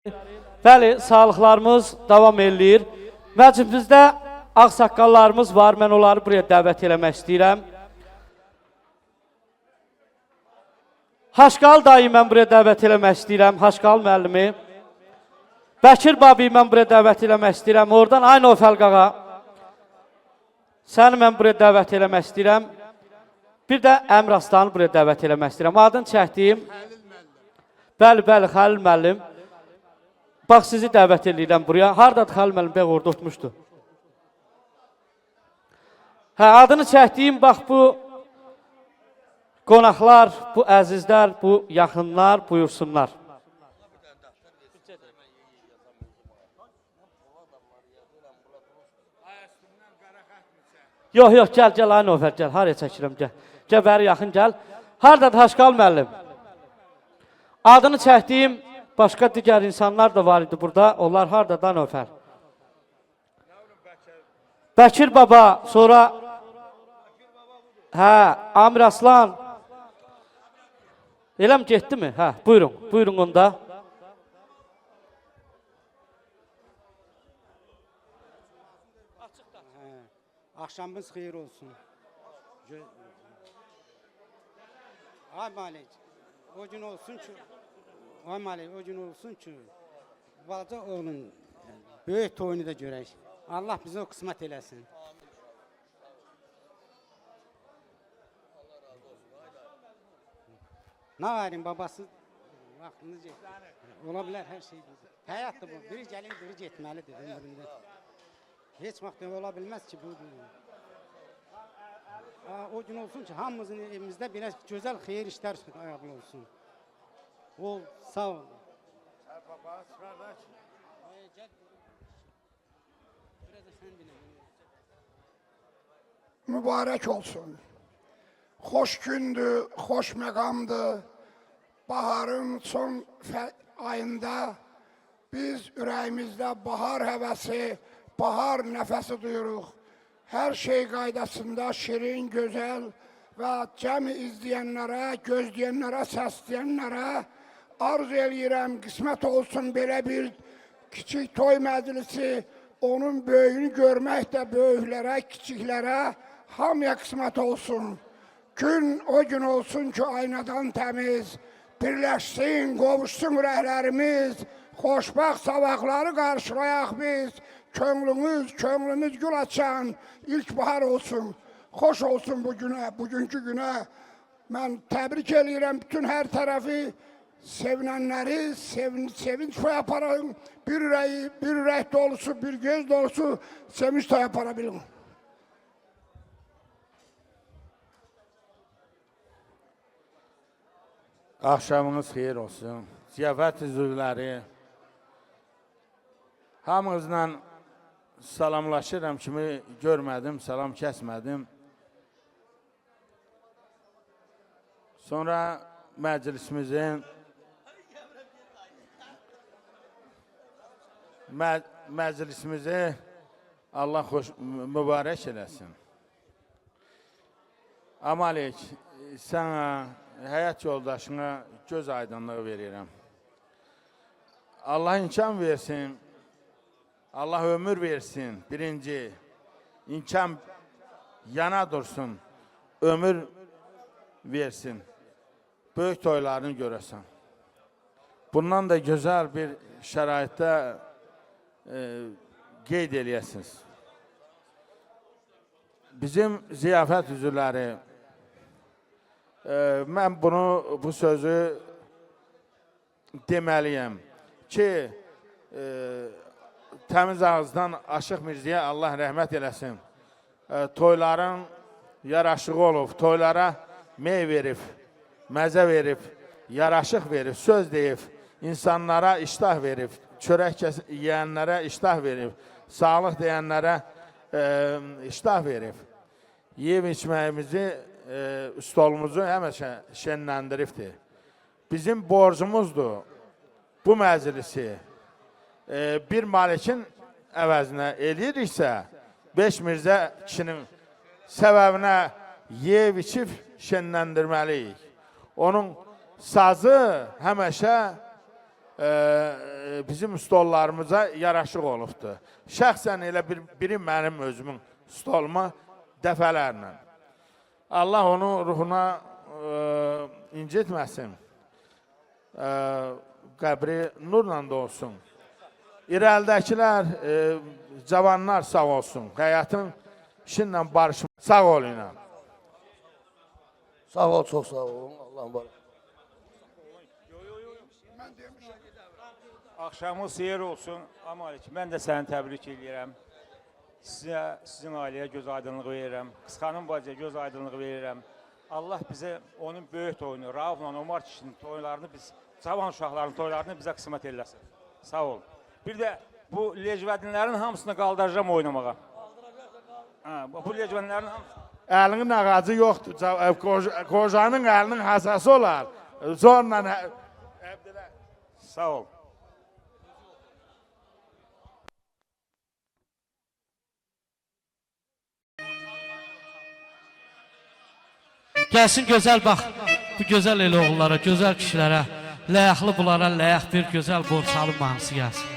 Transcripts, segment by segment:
Bəli, sağlıqlarımız davam eləyir. Məclisimizdə ağsaqqallarımız var, mən onları buraya dəvət eləmək istəyirəm. Haşqal dayı mən buraya dəvət eləmək istəyirəm, Haşqal müəllimi. Bəkir babi mən buraya dəvət eləmək istəyirəm, oradan aynı o fəlqağa. Səni mən buraya dəvət eləmək istəyirəm. Bir də Əmr Aslanı buraya dəvət eləmək istəyirəm. Adını çəkdiyim. Bəli, Xəlil müəllim. Bax, sizi dəvət edirəm buraya. Haradadır Xəlil müəllim? Bəq orada tutmuşdu. Adını çəkdiyim, bax bu qonaqlar, bu əzizlər, bu yaxınlar buyursunlar. Yox, gəl, aynı ofər, gəl. Haraya çəkirəm, gəl. Gəl, bəri yaxın gəl. Haradadır Haşqal müəllim? Adını çəkdiyim başqa digər insanlar da var idi burada. Onlar haradadır ofər? Bəkir baba, sonra... Amir Aslan. Eləm getdi mi? Buyurun onda. Akşamınız xeyir olsun. Ay Malik, o gün olsun ki, balaca oğlun böyük toyunu da görək. Allah bize o kısmet eləsin. Ne varın babası? Vaxtınız ola bilər her şey. Həyatdır bu. Biri gəlin, biri getməlidir ömründə. Heç vaxt ola bilməz ki bu. O gün olsun ki hamımızın evimizdə biraz güzel xeyir işler ayaqlı olsun. Ol, sağ ol. Baba, qardaş. Mübarək olsun. Xoş gündür, xoş məqamdır. Baharın son ayında biz ürəyimizdə bahar həvəsi, bahar nəfəsi duyuruq. Hər şey qaydasında şirin, gözəl və cəmi izləyənlərə, gözləyənlərə, səsləyənlərə arzu eləyirəm, qismət olsun belə bir kiçik toy məclisi, onun böyüyünü görmək də böyüklərə, kiçiklərə, hamıya qismət olsun. Gün o gün olsun ki, aynadan təmiz, birləşsin, qovuşsun ürəklərimiz, xoşbaxt sabahları qarşılayaq biz, könlümüz gül açan ilk bahar olsun, xoş olsun bugünkü günə. Mən təbrik eləyirəm bütün hər tərəfi, sevinənləri, sevinç toy aparın, bir ürək dolusu, bir göz dolusu sevinç toy aparabilin. Axşamınız xeyir olsun. Ziyafət üzvləri, hamınızla salamlaşıram kimi görmədim, salam kəsmədim. Sonra məclisimizi Allah mübarək eləsin. Amalik, sənə, həyat yoldaşına göz aydınlığı verirəm. Allah imkan versin, Allah ömür versin. Birinci, imkan yana dursun, ömür versin. Böyük toylarını görəsən. Bundan da gözəl bir şəraitdə qeyd eləyəsiniz. Bizim ziyafət üzvləri, mən bu sözü deməliyəm ki, təmiz ağızdan Aşıq Mirzəyə Allah rəhmət eləsin. Toyların yaraşığı olub, toylara mey verib, məzə verib, yaraşıq verib, söz deyib, insanlara iştah verib, çörək yiyənlərə iştah verib, sağlıq deyənlərə iştah verib. Yeyib içməyimizi, stolumuzu həmişə şənləndiribdir. Bizim borcumuzdur bu məclisi bir malikin əvəzinə eləyiriksə, 5 Mirzə kişinin səbəbinə yeyib içib şənləndirməliyik. Onun sazı həmişə bizim stollarımıza yaraşıq olubdur. Şəxsən elə biri mənim özümün stoluma dəfələrlə. Allah onun ruhuna incitməsin. Qəbri nurla da olsun. İrəlidəkilər, cavanlar sağ olsun. Həyatın işinlə barışın. Sağ olun. Sağ ol, çox sağ olun. Allah'ım var. Axşamınız xeyir olsun. Amalik, mən də səni təbrik edirəm. Sizin ailəyə göz aydınlığı verirəm. Qız xanım bacıya göz aydınlığı verirəm. Allah bizə onun böyük toyunu, Raufla Omar kişinin toylarını, cavan uşaqların toylarını bizə qismət eləsin. Sağ olun. Bir də bu lecvədinlərin hamısını qaldıracağım oynamağa. Bu lecvədinlərin hamısını. Əlinin ağacı yoxdur. Qocanın əlinin hasası olar. Zorla... Sağ ol. Gəlsin gözəl bax, bu gözəl el oğullara, gözəl kişilərə, ləyaqlı bunlara ləyaq bir gözəl borçalı mahnısı gəlsin.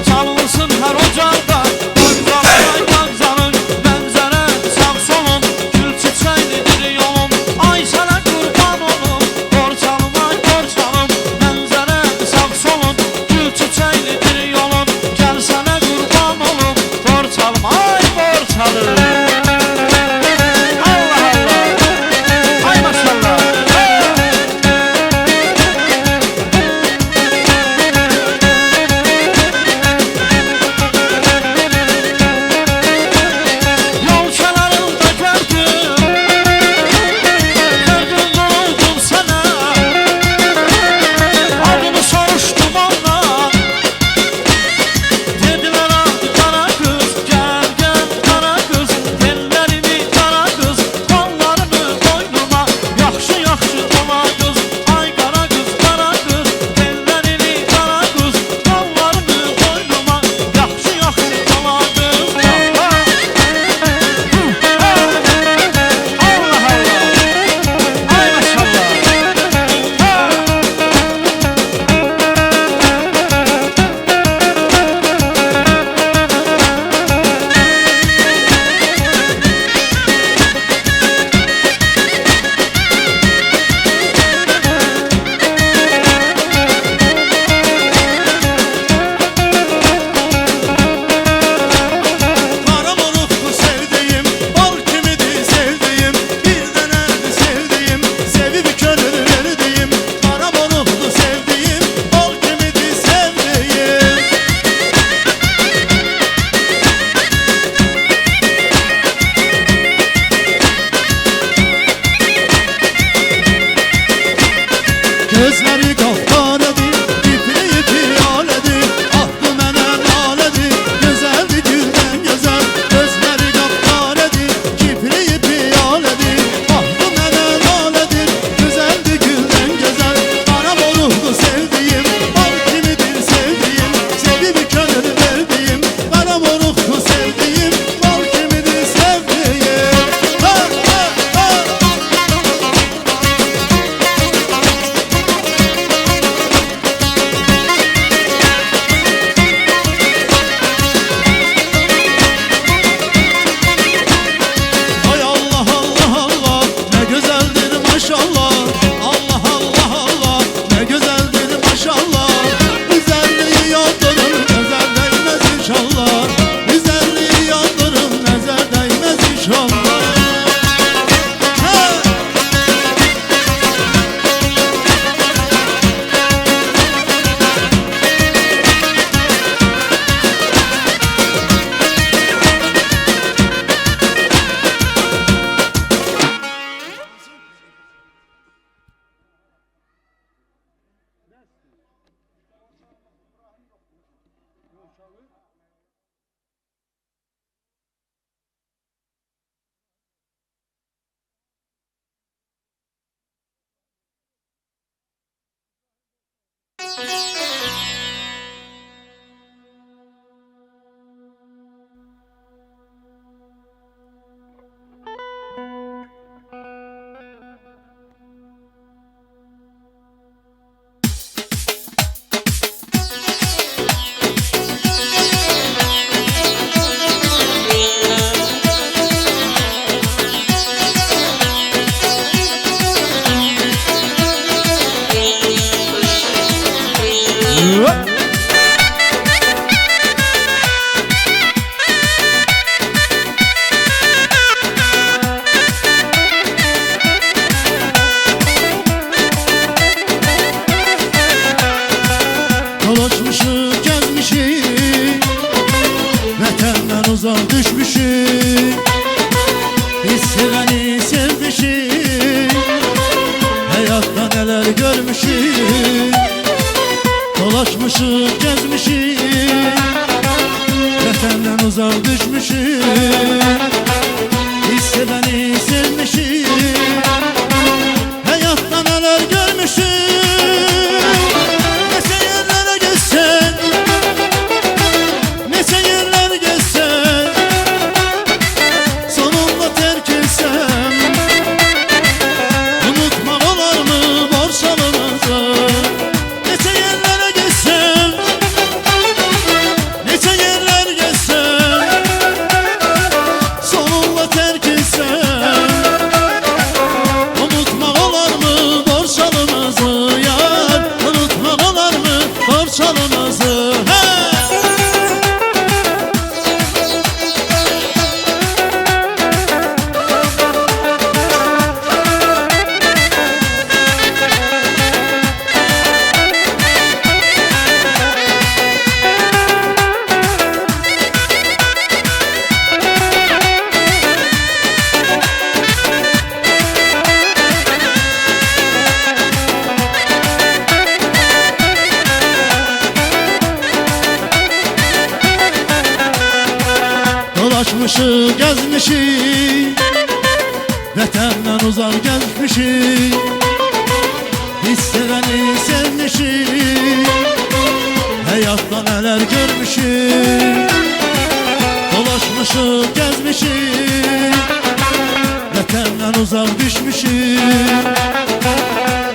Çalınsın her ocakta, Vağzalı yay vağzanın, uzak düşmüşük, biz seveni sevmişik, hayatta neler görmüşük, dolaşmışık gezmişik, vatenden uzak düşmüşük, biz seveni sevmişik, hayatta neler görmüşük. Nese yerlere gezsen, nese yerler gezsen, sonunda terk etsem, unutmak olar mı borçlarımızı? Nese yerlere gezsem, nese yerler gezsem, sonunda terk etsem, unutmak olar mı borçlarımızı yar? Unutmak olar mı borçlarımızı? Dolaşmışık, gezmişik, vatenden uzak gezmişik, biz seveni sevmişik, hayatta neler görmüşük. Dolaşmışık, gezmişik, vatenden uzak düşmüşük,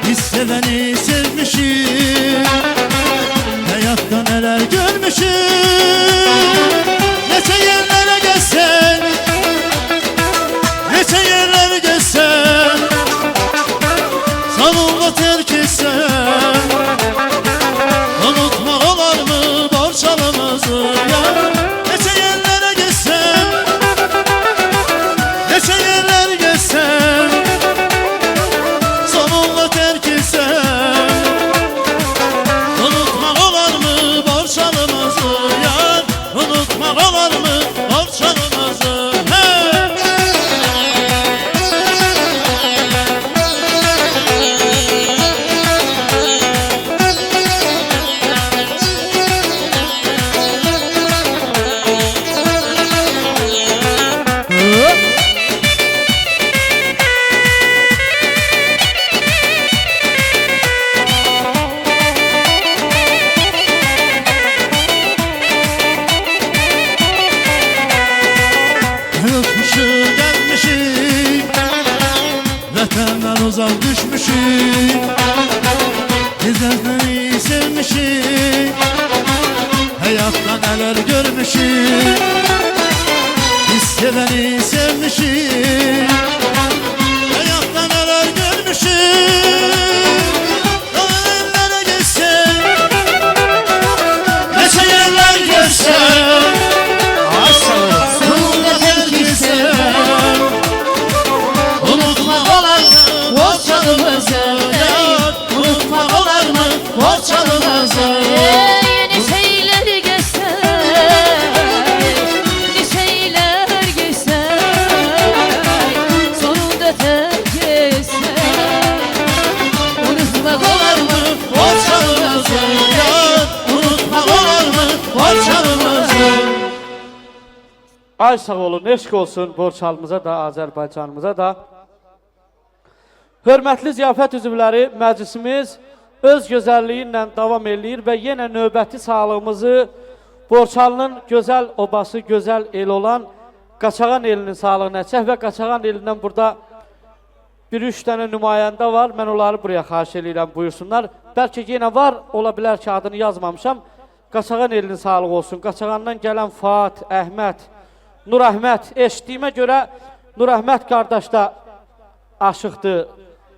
biz seveni sevmişik, hayatta neler görmüşük. Nese yerlere gezsen, nese yerlere gezsen, sonunda terk etsen, unutmak olar mı borçlarımızı ya? Nese yerlere gezsen, nese yerler gezsen, sonunda terk etsen, unutmak olar mı borçlarımızı ya? Unutmak olar mı borçlarımızı? Unutmuşuk, gelmişik, vatenden uzak düşmüşük, bizleri sevmişik, hayatta neler görmüşük, biz seveni sevmişik, hayatta neler görmüşük. Dağlara geçsen, nese yerler görsen, sonunda terk etsem, unutmak olar mı borçlarımızı yar? Unutmak olar mı borçlarımızı? Yeni şeyler geçsen, yeni şeyler geçsen, sonunda terk etsen, unutmak olar mı Borçlarımızı yar, unutmak olar mı borçlarımızı? Ay sağ olun, eşq olsun Borçalımıza da, Azərbaycanımıza da. Hörmətli ziyafət üzvləri, məclisimiz öz gözəlliyi ilə davam edir və yenə növbəti sağlığımızı Borçalının gözəl obası, gözəl el olan Qaçağan elinin sağlığına çək və Qaçağan elindən burada bir üç dənə nümayəndə var. Mən onları buraya xahiş edirəm, buyursunlar. Bəlkə yenə var, ola bilər ki adını yazmamışam. Qaçağan elinin sağlığı olsun. Qaçağandan gələn Fuat, Əhməd, Nur Əhməd, eşitdiyimə görə Nur Əhməd qardaş da aşıqdır,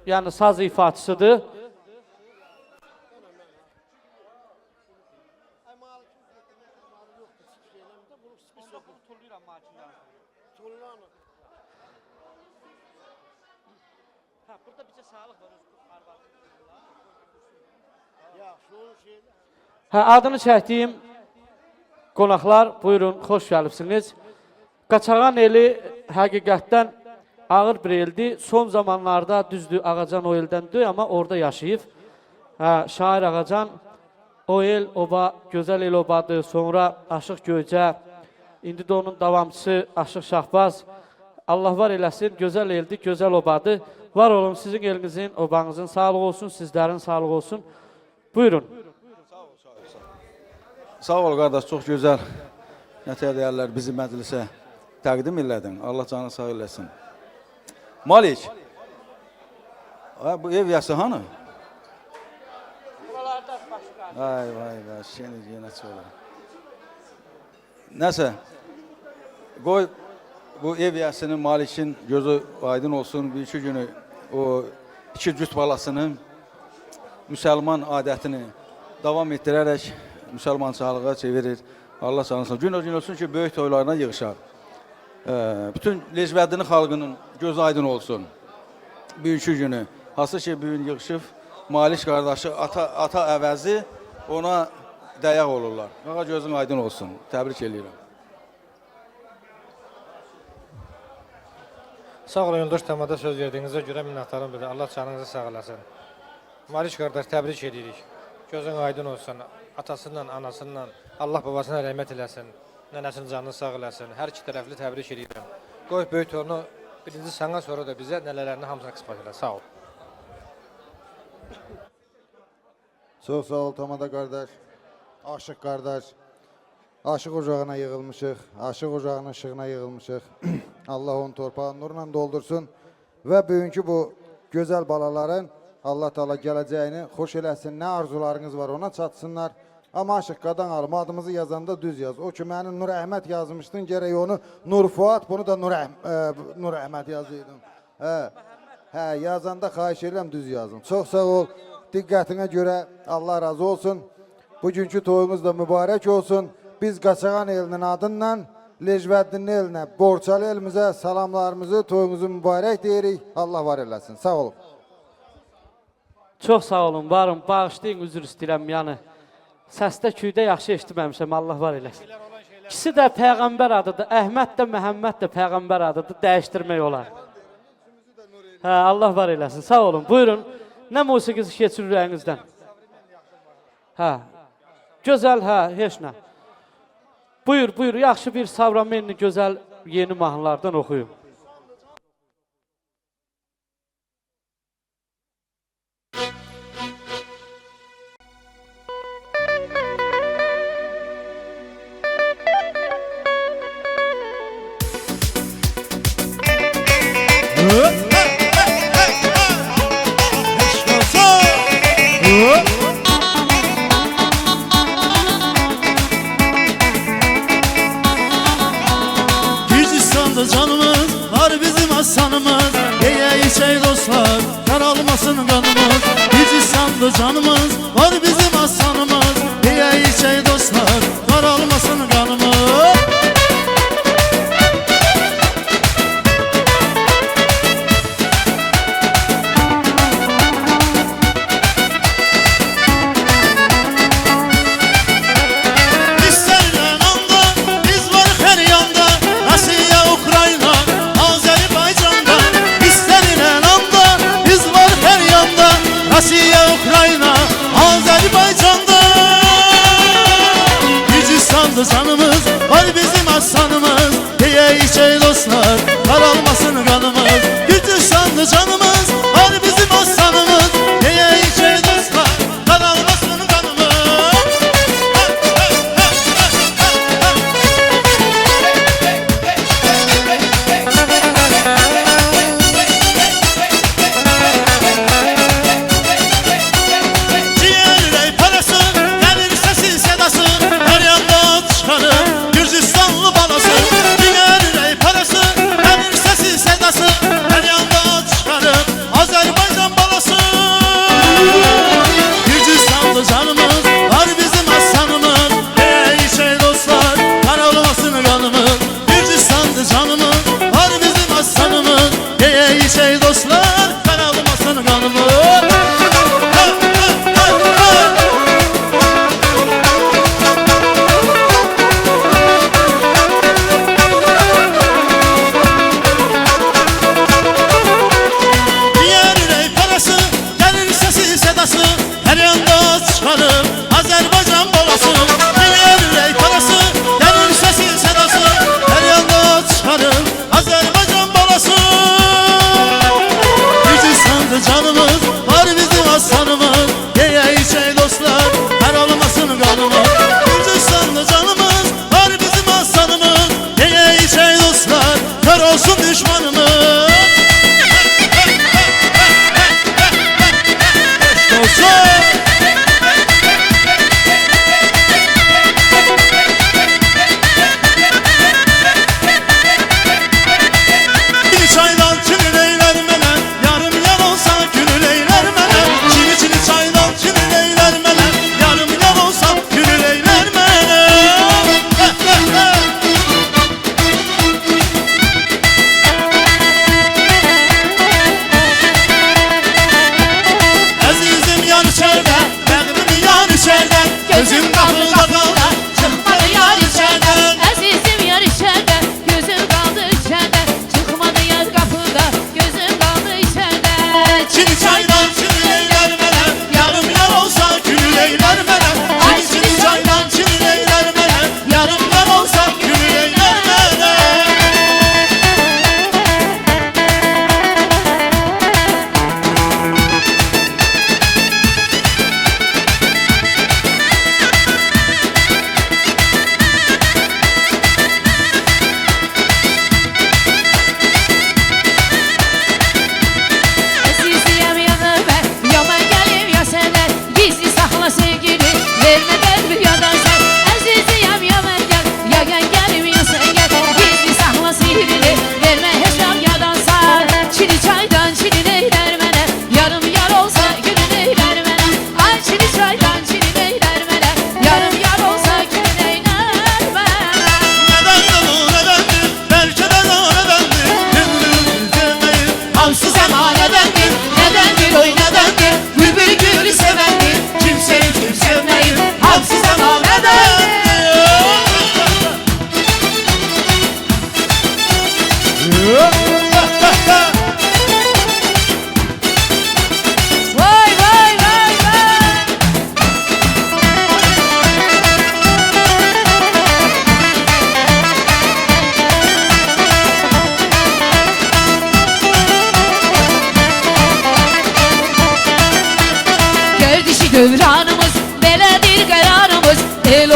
yəni saz ifaçısıdır. Adını çəkdiyim qonaqlar, buyurun, xoş gəlibsiniz. Qaçağan eli həqiqətdən ağır bir eldi. Son zamanlarda düzdür Ağacan o eldən deyil, amma orada yaşayıb. Şair Ağacan o el, oba, gözəl el obadır. Sonra Aşıq Göycə, indi də onun davamçısı Aşıq Şahbaz. Allah var eləsin, gözəl eldi, gözəl obadır. Var olun, sizin elinizin, obanızın sağlığı olsun, sizlərin sağlığı olsun. Buyurun. Sağ ol qardaş, çox gözəl nətər deyərlər bizi məclisə təqdim elədin. Allah canı sağ eləsin. Malik, bu ev yası hanı? Vay vay vay, yenə çoğlar. Nəsə, qoy bu ev yasının Malikin gözü aydın olsun. Bir iki günü o iki cüt balasını müsəlman adətini davam etdirərək müsəlmançılığa çevirir. Allah sanırsın. Gün o gün olsun ki, böyük toylarına yığışar. Bütün Lezvəddini xalqının göz aydın olsun. Bugünkü günü. Hansı ki, bugün yığışıb Malik qardaşı ata əvəzi ona dəyək olurlar. Ağa gözün aydın olsun. Təbrik edirəm. Sağ olun yoldaş, tamada söz verdiyinizə görə minnətdarım bilir. Allah canınızı sağ eləsin. Malik qardaş, təbrik edirik. Gözün aydın olsun. Atasından, anasından Allah babasına rəhmət eləsin. Nənəsinin canını sağ eləsin. Hər iki tərəfli təbrik edirəm. Qoy böyük torunu birinci sana, sonra da bizə nələrini hamısına qismət elə. Sağ ol. Çox sağ ol Tamada qardaş. Aşıq qardaş. Aşıq ocağına yığılmışıq. Aşıq ocağının ışığına yığılmışıq. Allah onun torpağını nurla doldursun. Və bugünkü bu gözəl balaların Allah Teala gələcəyini xoş eləsin. Nə arzularınız var ona çatsınlar. Amma Aşıq qadan alım, adımızı yazanda düz yaz. O ki, mənim Nur Əhməd yazmışdın, gərək onu Nur Fuat, bunu da Nur Əhməd yazıyordum. Yazanda xahiş edirəm, düz yazın. Çox sağ ol, diqqətinə görə Allah razı olsun. Bugünkü toyumuz da mübarək olsun. Biz Qaçağan elinin adından Lezvəddinin elinə, Borçalı elimizə salamlarımızı, toyumuzu mübarək deyirik. Allah var eləsin. Sağ olun. Çox sağ olun, varım. Bağışlayın, üzr istəyirəm yəni. Səsdə, küydə yaxşı eşitməmişəm, Allah var eləsin. İkisi də Peyğəmbər adıdır. Əhməd də, Məhəmməd də Peyğəmbər adıdır. Dəyişdirmək olar. Allah var eləsin. Sağ olun. Buyurun. Nə musiqisi keçir ürəyinizdən? Gözəl, heç nə. Buyur, buyur. Yaxşı bir Savramenli gözəl yeni mahnılardan oxuyun. Gürcistan'da canımız var bizim aslanımız. Ye içey dostlar, kar almasın kanımız. Gürcistan'da canımız var bizim aslanımız. Ye içey dostlar, kar almasın kanımız. Rusiya, Ukrayna, Azerbaycan'da Gürcistan'da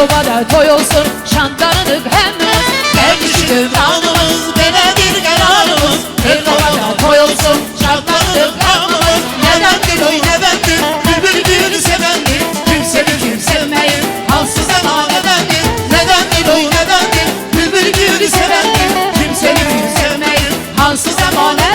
obada toy olsun, şanlarınık hemimiz. Gelmiş dövranımız, belədir qərarımız. El obada toy olsun, şanlarınık hemimiz. Nədəndir oy nədəndir, bülbül gülü sevəndir. Kim sevir kim sevməyir, halsız əmanədəndir. Nədəndir oy nədəndir, bülbül gülü sevəndir. Kim sevir kim sevməyir, halsız əmanədəndir.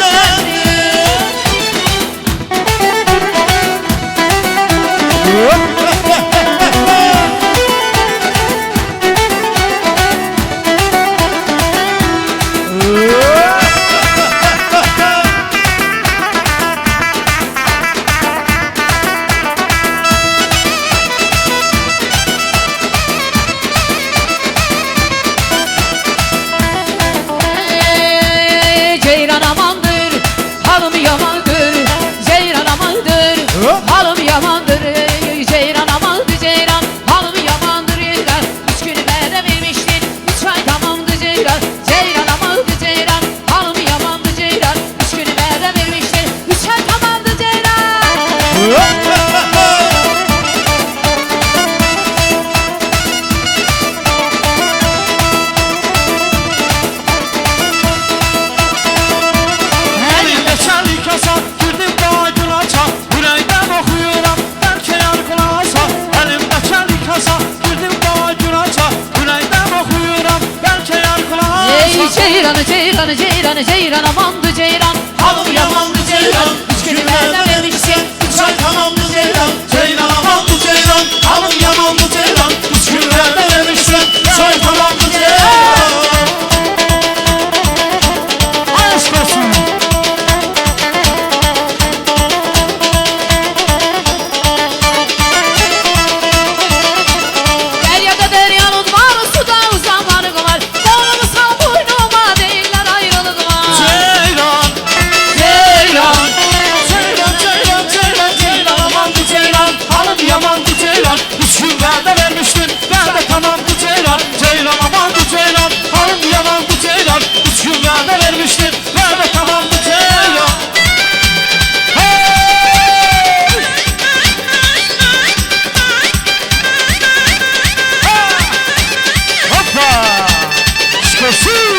Ceyran amandır, halım yamandır. Ceyran amandır, halım yamandır. Ceyran amandır, ceyran, halım yamandır. Üç günü bana vermiştin, 3 ay tamamdı ceyran. Ceyran amandır, ceyran, halım yamandır ceyran. Üç günü bana vermiştin, 3 ay tamamdı ceyran. Elimde çelik kasa, girdim bağcın aça. Yüreğden okuyuram, belki yar kulağasa. Elimde çelik kasa, girdim bağcın aça. Yüreğden okuyuram, belki yar kulağasa. Ey ceyranı, ceyranı, ceyranı, ceyran amandı ceyran. Halım yamandı ceylan, üç günü benden vermişsin, 3 ay tamamdı ceylan. Ceylan amandı ceylan, halım yamandı ceylan. 3 günü benden vermişsin, 3 ay tamamdı ceylan. Aşk olsun. Deryada deryanın var, suda uzanları var. Kolumu sal boynuma, değiller ayrılık var. Ceylan, Ceylan, Ceylan, Ceylan, Ceylan, Ceylan amandı Ceylan, halım yamandı Ceylan. 3 gün benden vermiştin, ben de tamamdı Ceylan. Ceylan amandı Ceylan, halım yamandı Ceylan. 3 gün benden vermiştin, ben de tamamdı Ceylan. Hey! Hoppa! Çıkasın!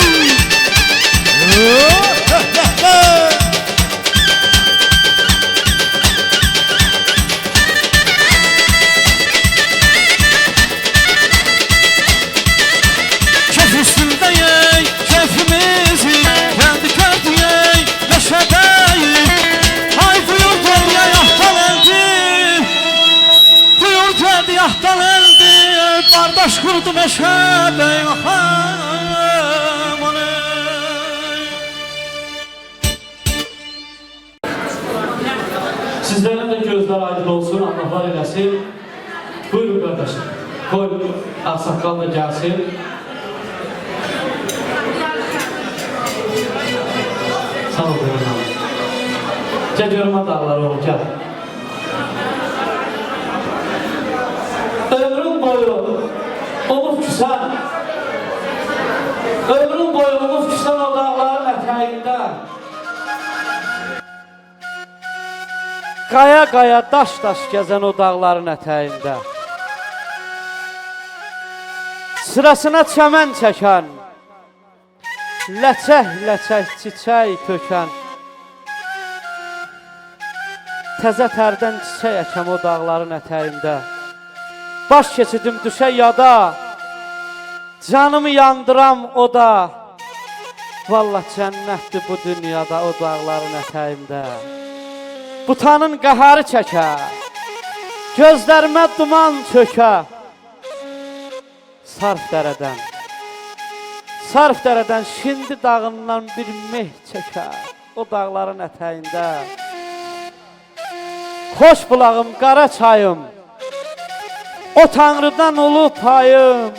Kef üstünde yey, kefimizi kendi kendi yey, neşedeyiz. Ay buyur derya yahtan eldi, buyur derdi yahtan eldi. Kardeş kurdu meşedeyi, aman ey. Sizlərin də gözlər aydın olsun, Allahlar eləsin. Buyurun qardaşım, qoy ağsaqqal da gəlsin. Sağ ol, buyurun abi. Gəl görmə dağları ol, gəl. Ömrün boyu olub küsən, ömrün boyu olub küsən o dağların ətəyində. Qaya-qaya, daş-daş gəzən o dağların ətəyində. Sırasına çəmən çəkən, ləçək-ləçək çiçək tökən. Təzə tərdən çiçək əkəm o dağların ətəyində. Baş keçidim düşə yada, canımı yandıram o da. Vallah cənnətdir bu dünyada o dağların ətəyində. Butanın qaharı çəkə, gözlərimə duman çökə. Sarf dərədən şimdi dağından bir meh çəkə. O dağların ətəyində. Xoş bulağım, qara çayım, o tanrıdan olub payım.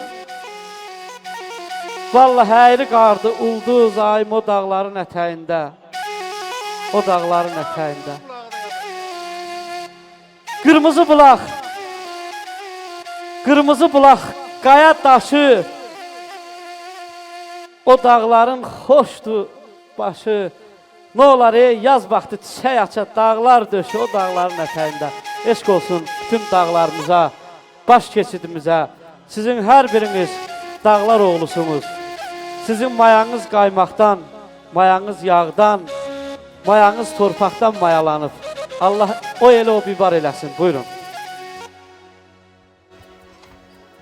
Vallahi əyri qardı ulduz ayım o dağların ətəyində. O dağların ətəyində. Qırmızı bulaq, qaya daşı. O dağların xoşdur başı. Nə olar yaz vaxtı çiçək açar, dağlar döşü o dağların ətəyində. Eşq olsun bütün dağlarımıza, baş keçidimizə, Sizin hər biriniz dağlar oğlusunuz. Sizin mayanız qaymaqdan, mayanız yağdan, mayanız torpaqdan mayalanıb. Allah o elə o bibar eləsin. Buyurun.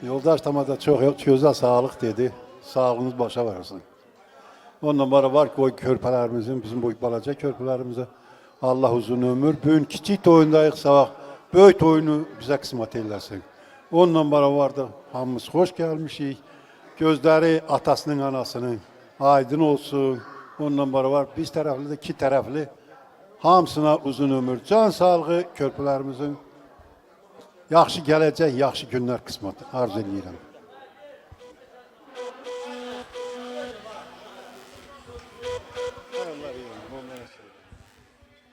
Yoldaş tamada çok güzel sağlık dedi. Sağlığınız başa varsın. Ondan sonra var ki o körpələrimizin, bizim bu balaca körpələrimize Allah uzun ömür. Bugün kiçik toyundayıq sabah. Böyük toyunu bize kısmet eylesin. Ondan sonra var da hamımız hoş gelmişik. Gözleri atasının anasının aydın olsun. Ondan sonra var biz taraflı da iki taraflı. Hamısına uzun ömür, can sağlığı körpələrimizin yaxşı gələcək, yaxşı günlər qismət arzu edirəm.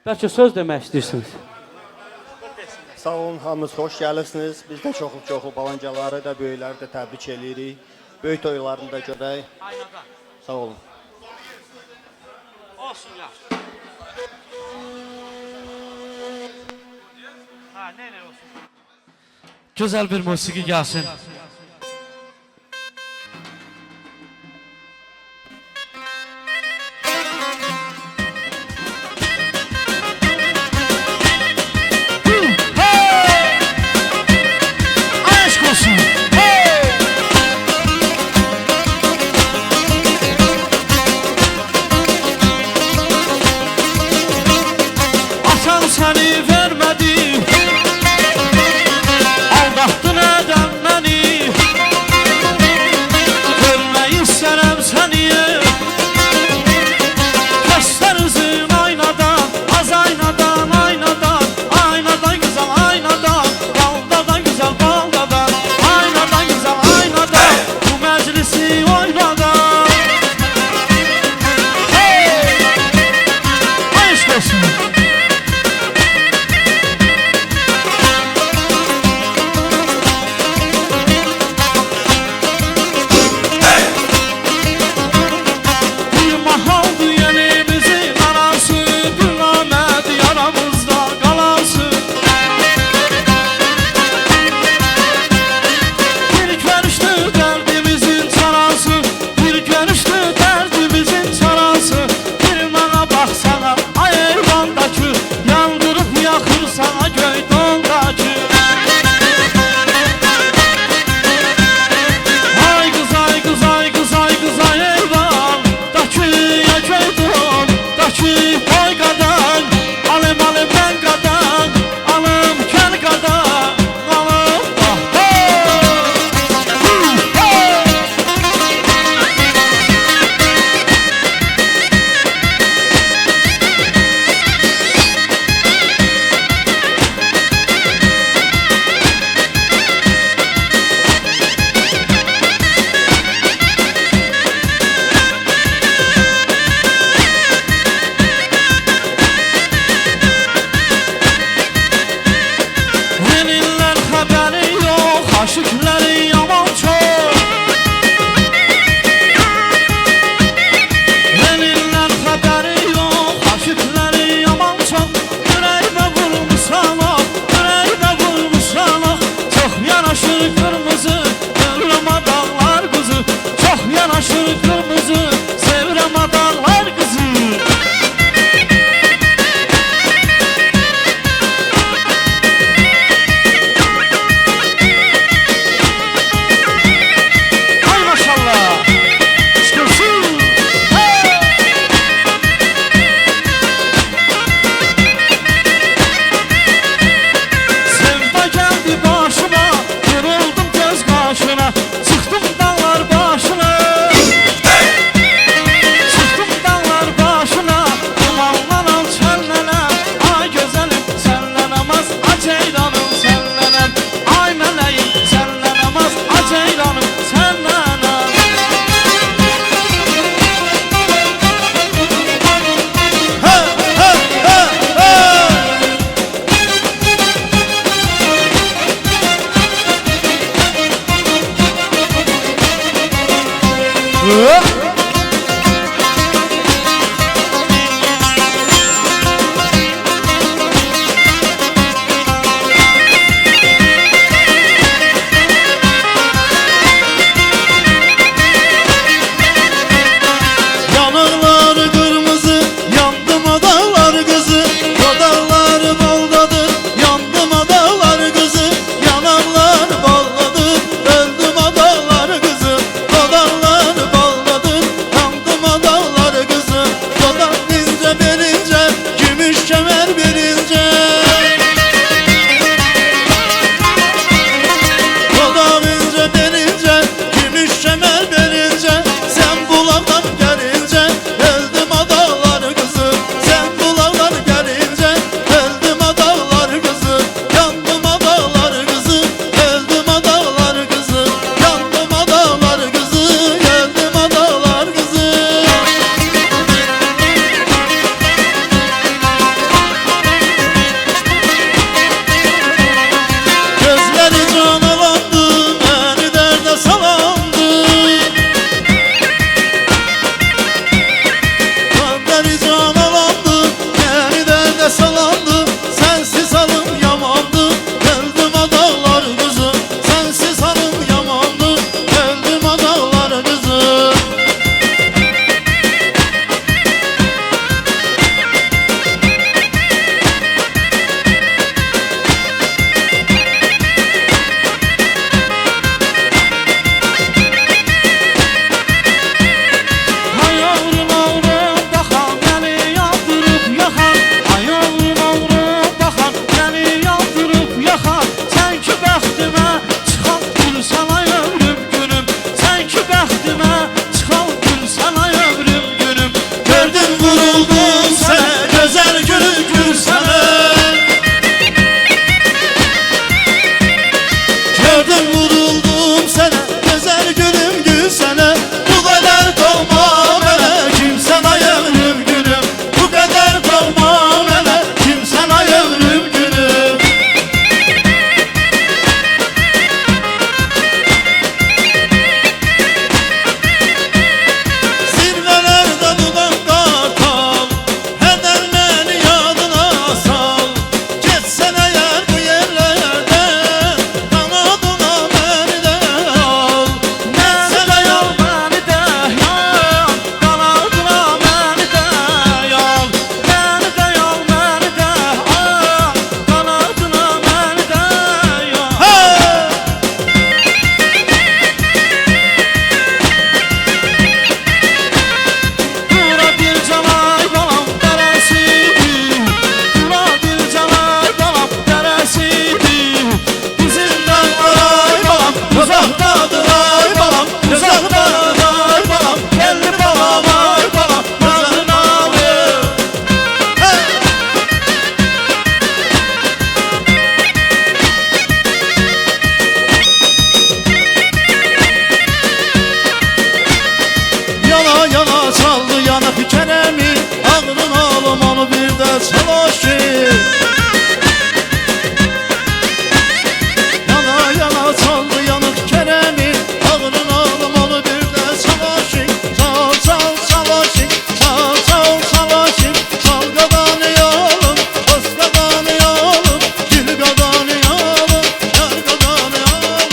Bəlkə söz demək istəyirsiniz. Sağ olun, hamınız xoş gəlirsiniz. Biz də çoxu balancaları da, böyükləri də təbrik edirik. Böyük toylarını da görək. Sağ olun. Olsun yaxşı. Gözəl bir musiqi gəlsin. Aşk olsun. Atan seni vermedi, aldattın edem beni. Kerem'i, ağrın alım onu bir de çalış ki. Yana yana çaldı yanık Kerem'i, ağrın alım onu bir de çalış ki. Çal çal çalış ki, çal çal çalış ki. Çal qadanı yalım, dost qadanı yalım, gül qadanı yalım, yar qadanı yalım.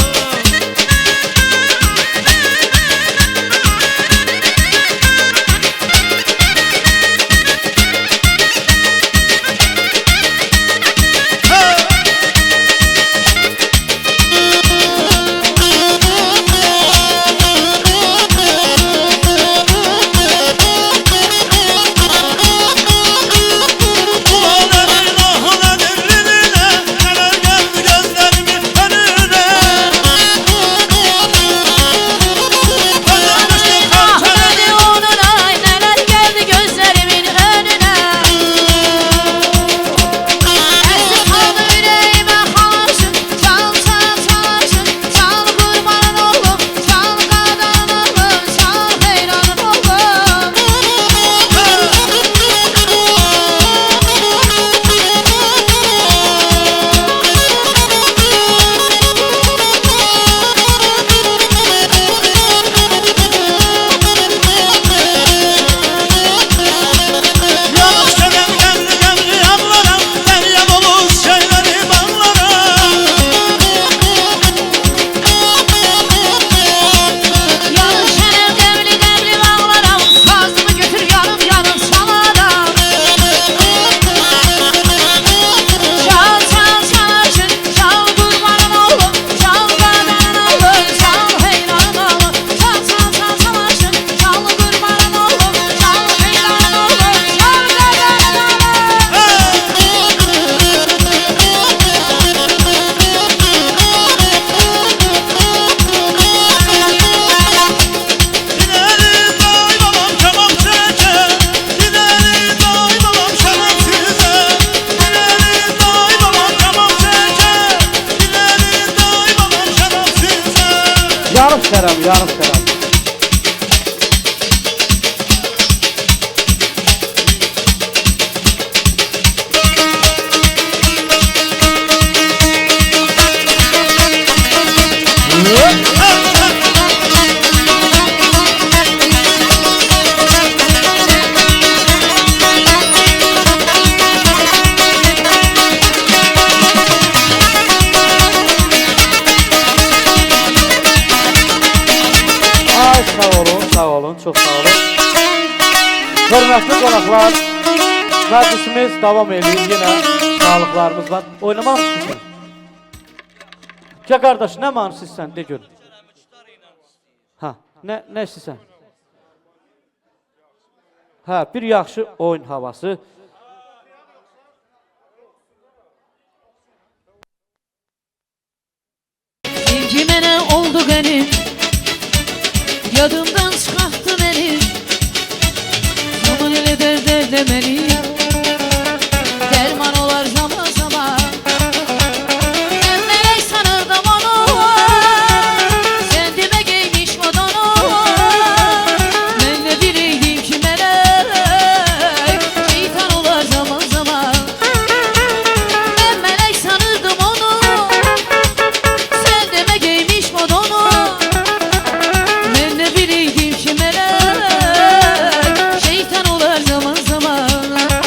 Yarıq Kerem, yarıq Kerem. Sağ olun, çok sağ olun. Hörmətli qonaqlar, məclisimiz davam edir, yenə sağlıqlarımız var. Oynamaq mı istəyirsən? Gəl qardaş, nə mahnısı istəyirsən, de görün. Ha, nə istəyirsən? Hə, bir yaxşı oyun havası. Sevgi mənə oldu qənim, yadımdan çıxartdı məni. Zaman elə dərd məni, dərman olar zaman zaman. Mən mələk sanırdım onu, sən demə geymiş modonu. Mən nə bileydim ki mələk, şeytan olar zaman zaman. Mən mələk sanırdım onu, sən demə geymiş modonu. Mən nə bileydim ki mələk, şeytan olar zaman zaman.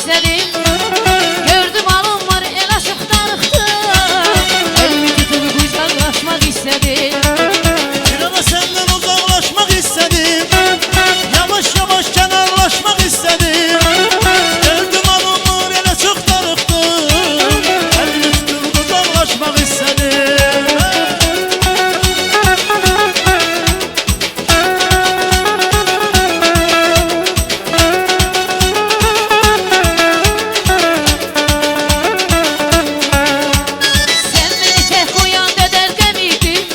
istedim. Gördüm alım var el açık darıktım. Elimi tutup kucaklaşmak istedim. Bir ara senden uzaklaşmak istedim. Yavaş yavaş kenarlaşmak istedim. Gördüm alımlar ele çok darıktım. Elimi tutup uzaklaşmak istedim. Sen beni tek koyan dederken idin.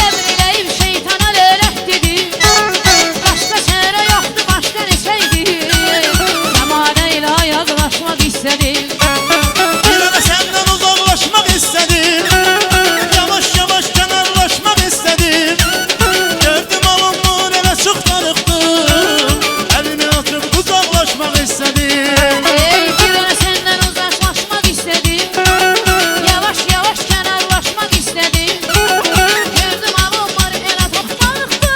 Emrileyip şeytana lelek dedin. Başka çare yoktu, başka neşeydi. Zamaneyle yaklaşmak istedim. Bir ara senden uzaklaşmak istedim. Yavaş yavaş kenarlaşmak istedim. Gördüm alımlar ele çok darıktım. Elini atıp uzaklaşmak istedim. Bir ara senden uzaklaşmak istedim. Yavaş yavaş kenarlaşmak istedim. Gördüm alım var ele tokmalıktım.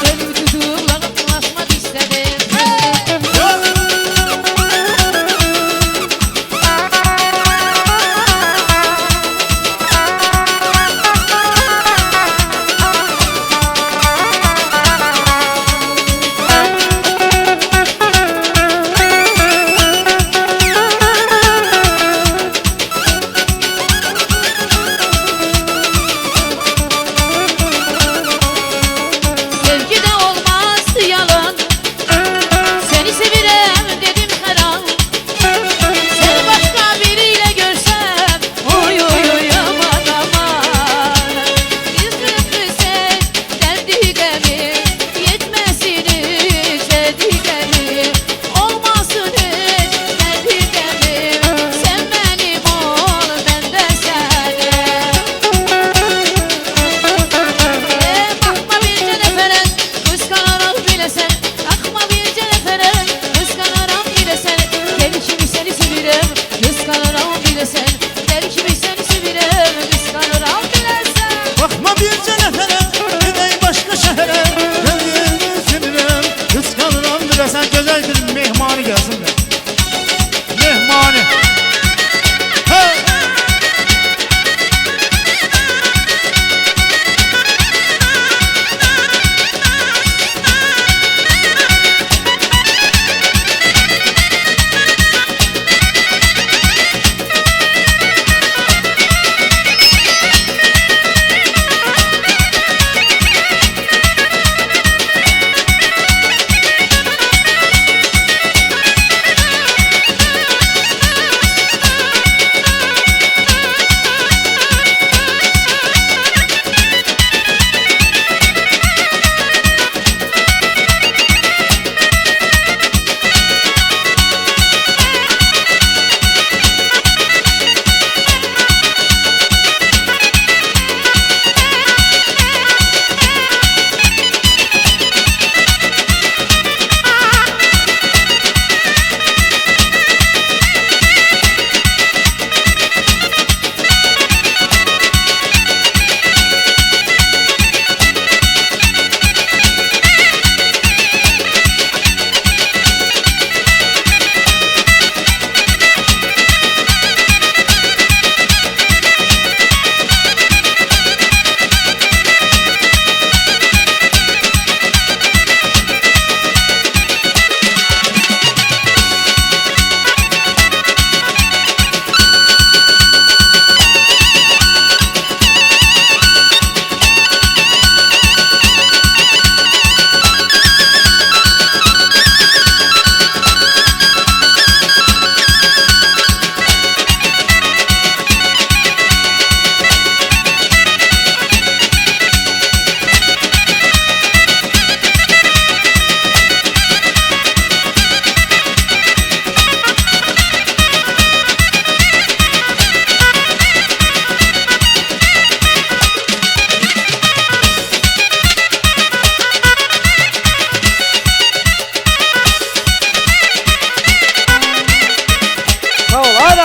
Elimi tutup yaklaşmak istedim. Sevgi de olmazdı yalan. Seni sevirem dedim her an. Seni başka biriyle görsem oy oy oy aman aman. Biz köprüsek derdikemi yetmesin hiç sevdikemi. Olmasın hiç derdikemi. Sen benim ol ben de senin. Bakma birce nefere kıskanarak bilesen. Bakma birce nefere kıskanarak bilesen. Deli kimi seni sevirem kıskanarak bilesen. Deli kimi seni sevirem kıskanarak bilesen. Bakma birce nefere, gidey başka şehre. Gözlerimi sevirem, kıskanıram bilesen. Güzel bir mehmani gelsin de. Mehmani. Hey!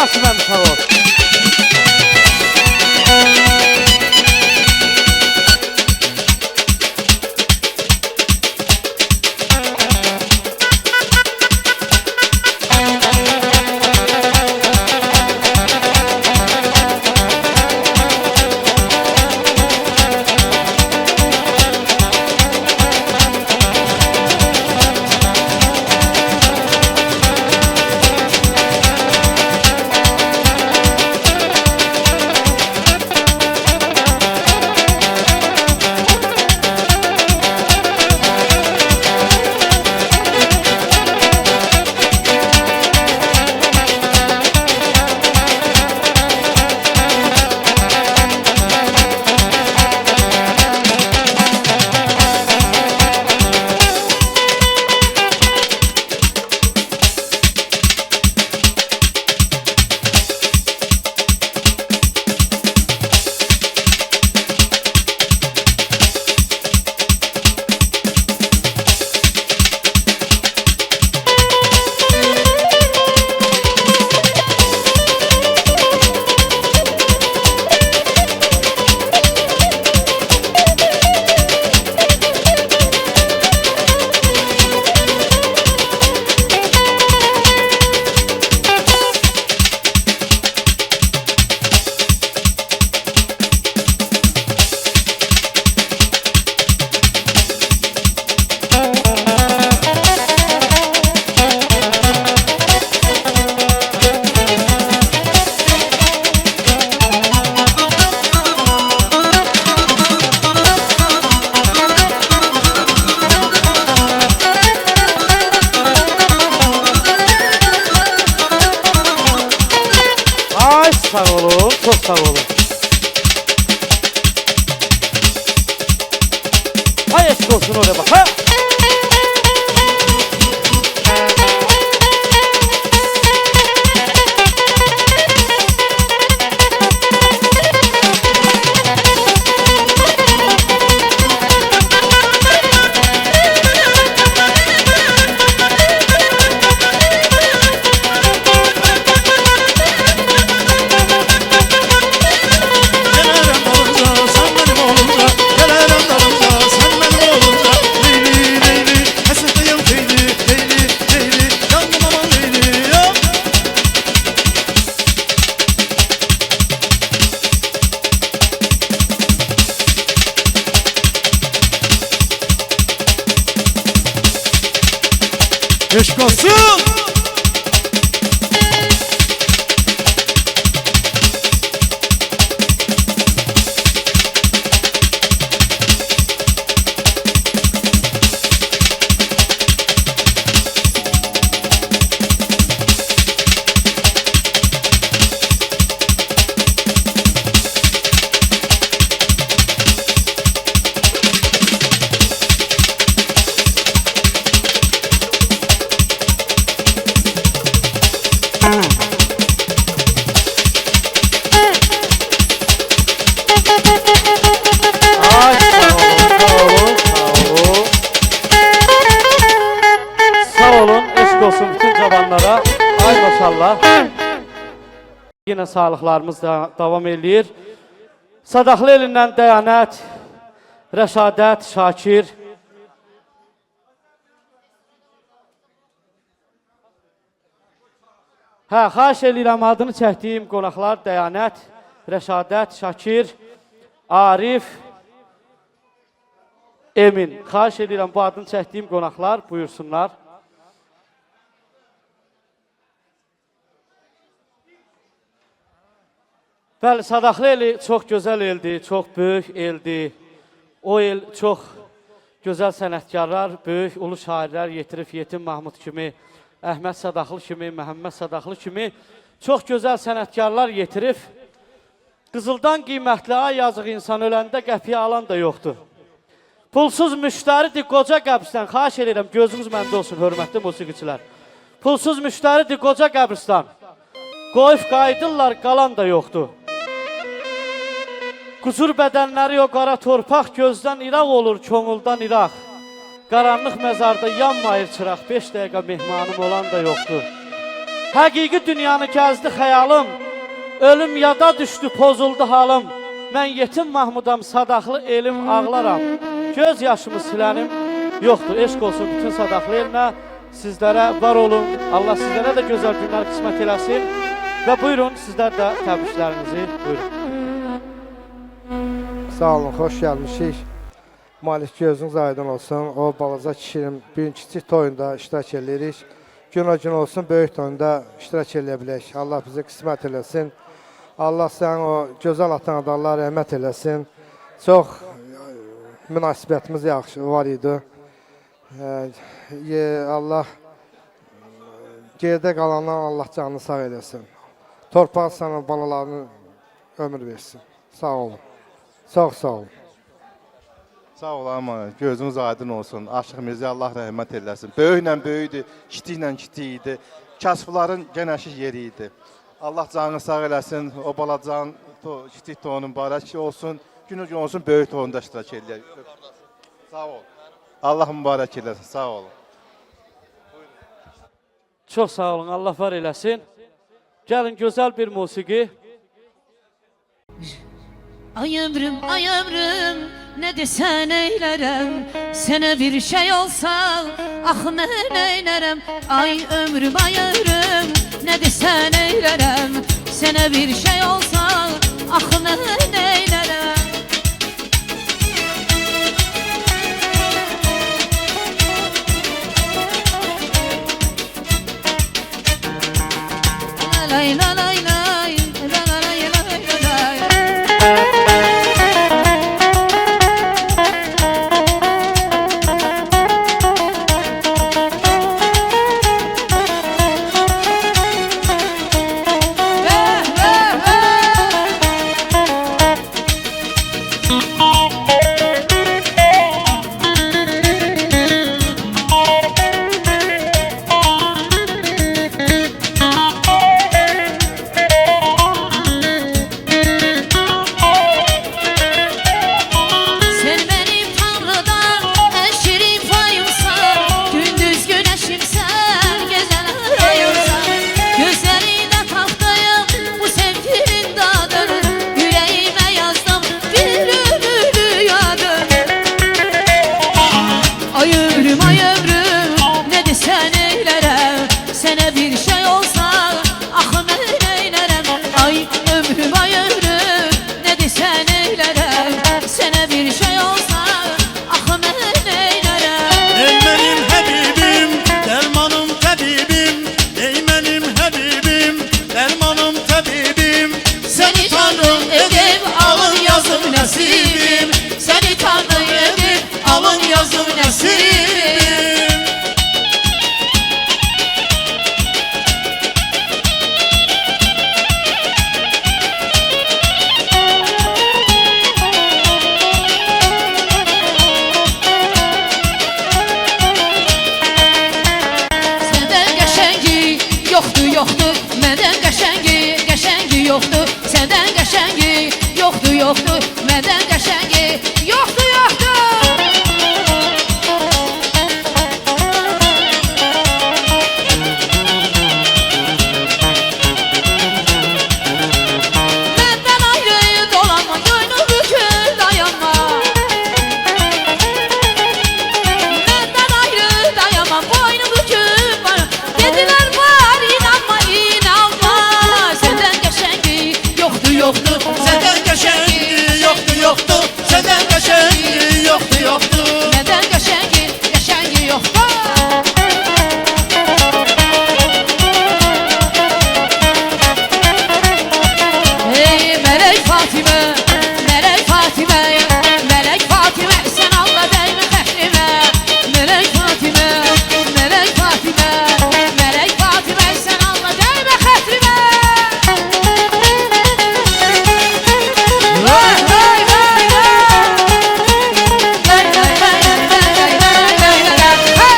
Aslan sağ ol. sağ olun, çok sağ olun. Ay eşk olsun oraya bak, ha? Gelirim dalınca sen benim olunca, gelirim dalınca sen benim olunca. Leyli leyli hasretiyim leyli leyli leyli yandım aman leyli ya. Aşk olsun. Ay sağ olun, sağ olun, sağ olun. Sağ olun, eşk olsun bütün cavanlara. Ay maşallah. Yine sağlıklarımız da devam eləyir. Sadaqlı elindən Dəyanət, Rəşadət, Şakir. Hə, xahiş eləyirəm adını çəkdiyim qonaqlar Dəyanət, Rəşadət, Şakir, Arif, Emin. Xahiş edirəm bu adını çəkdiyim qonaqlar buyursunlar. Bəli, Sadaqlı eli çox gözəl eldir, çox böyük eldir. O el çox gözəl sənətkarlar, böyük ulu şairlər yetirib Yetim Mahmud kimi, Əhməd Sadaqlı kimi, Məhəmməd Sadaqlı kimi çox gözəl sənətkarlar yetirib. Qızıldan qiymətli ay yazıq insan öləndə qəpiyə alan da yoxdur. Pulsuz müştəridir qoca qəbristan. Xahiş edirəm gözünüz məndə olsun hörmətli musiqiçilər. Pulsuz müştəridir qoca qəbristan. Qoyub qayıdırlar qalan da yoxdur. Quzur bədənləri o qara torpaq gözdən iraq olur könüldən iraq. Qaranlıq məzarda yanmayır çıraq 5 dəqiqə mehmanım olan da yoxdur. Həqiqi dünyanı gəzdi xəyalım. Ölüm yada düşdü, pozuldu halım. Mən Yetim Mahmudam, Sadaqlı elim ağlaram. Göz yaşımı silənim yoxdur. Eşq olsun bütün Sadaqlı elinə. Sizlərə var olun. Allah sizlərə də gözəl günlər qismət eləsin. Və buyurun, sizlər də təbriklərinizi buyurun. Sağ olun, xoş gəlmişik. Malik gözünüz aydın olsun. O balaca kişinin bir kiçik toyunda iştirak edirik. Gün o gün olsun, böyük toyunda iştirak edə bilək. Allah bizə qismət eləsin. Allah sən o gözəl atan adamlar rəhmət eləsin. Çox münasibətimiz yaxşı var idi. Allah geride qalanlar Allah canını sağ eləsin. Torpaq sana balalarını ömür versin. Sağ olun. Çox sağ olun. Sağ ol ama gözünüz aydın olsun. Aşıq Mirzə Allah rəhmət eləsin. Böyüklə böyüdü, kiçiklə kiçik idi. Kasıfların gənəşik yeri idi. Allah canını sağ eləsin. O balacan kiçik toyunun mübarək olsun. Günü gün olsun böyük toyunda iştirak eləyək. Sağ ol. Allah mübarək eləsin. Sağ olun. Çox sağ olun. Allah var eləsin. Gəlin gözəl bir musiqi. Ay ömrüm ne desen eylerem. Sana bir şey olsa ah ben eylerem. Ay ömrüm ne desen eylerem. Sana bir şey olsa ah ben eylerem. Lay lay lay lay lay lay lay. yoxdur, yoxdur. Məndən qəşəngi, qəşəngi yoxdur. Səndən qəşəngi, yoxdur, yoxdur. Məndən qəşəngi, yoxdur, yoxdur. Məndən ayrı dolanma, boynu bükür dayanma. Məndən ayrı dayanma, boynu bükür bana. Dedilər var, inanma, inanma. Səndən qəşəngi, yoxdur, yoxdur. Səndən qəşəngi yoxdur, yoxdur. Səndən qəşəngi yoxdur, yoxdur. Məndən qəşəngi, qəşəngi yoxdur. Ey Mələk Fatimə, Mələk Fatimə, Mələk Fatimə, sən Allah dəymə xətrimə. Mələk Fatimə, Mələk Fatimə, Mələk Fatimə, sən Allah dəymə xətrimə. Vay, vay, vay, vay. Lay, lay, lay, lay, lay, lay, lay, lay, lay. Hey!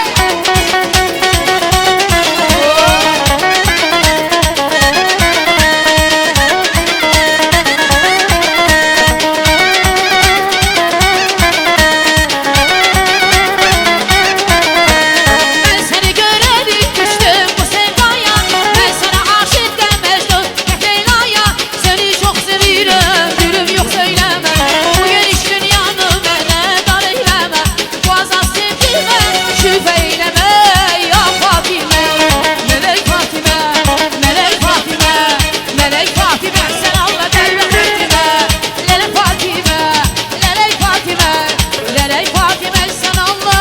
Ben seni görelim düştüm bu sevdaya. Ben sana aşıktım Mecnun Leyla'ya. Seni çok seviyorum, gülüm yok söyleme. Bu geniş dünyanı bana dar eyleme. Bu azaz sevgime şüphe eyleme ya Fatime. Melek Fatime, Melek Fatime, Melek Fatime, sen Allah derle xəttime. Lele Fatime, Lele Fatime, Lele Fatime, sen Allah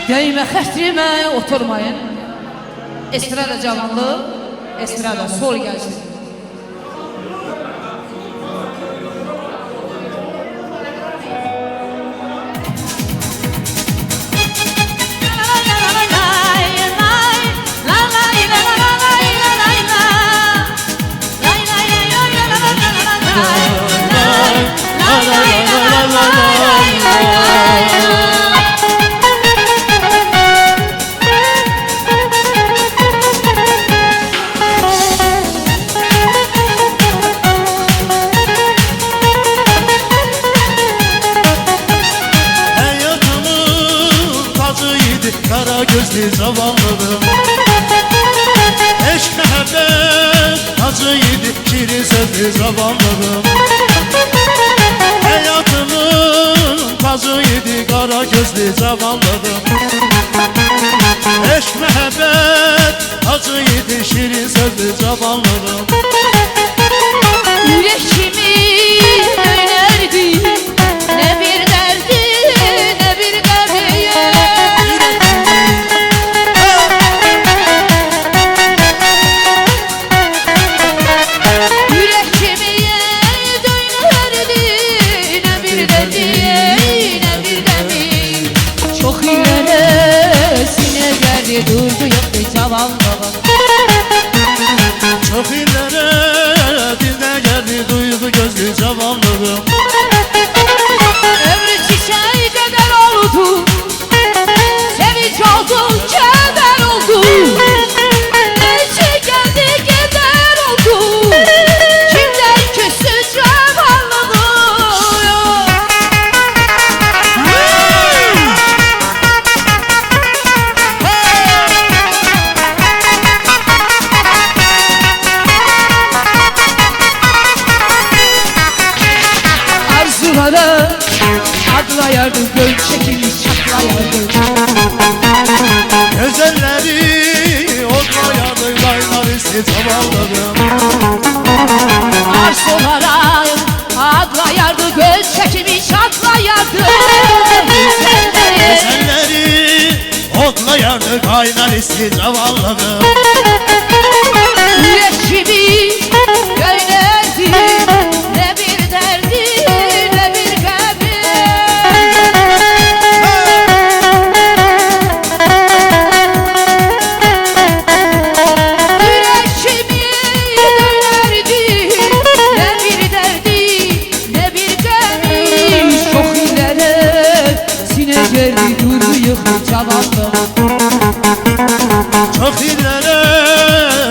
Değme xətrimə, oturmayın. Estrada cavanlığı, estrada sol gəlsin. Hayatımın tacıydı kara gözlü zavallığım. Eşk məhəbbət tacıydı şirin sözlü zavallığım. Hayatımın tacıydı kara gözlü zavallığım. Eşk məhəbbət tacıydı şirin sözlü zavallığım. Yürek kimi dönerdi, ne bir derdi, ne bir qəbiyə. Yürek kimi dönerdi, ne bir derdi, ne bir qəbi. Çok illərə sinə gəldi, durdu yoxdu cavallığım. Çok illere diline geldi duygu gözlü zavallığım. Ömrü çiçeği kadar oldu, sevinç oldu, keder oldu. Elçi geldi gider oldu, kimler küstü cavanlığı. Arzulara adlayardı, göl çekilmiş çatlayardı. Güzelleri odlayardı yaylar üstü zavallığım. Arzulara adlayardı, göl çekilmiş çatlayardı. Güzelleri odlayardı kaynar üstü zavallığım. Yürek gibi göylerdi, ne bir derdi, ne bir qəbi. Yürek kimi göylerdi, ne bir derdi, ne bir qəbi. Çok illərə sinə gəldi, durdu yıxdı zavallı. Çok illere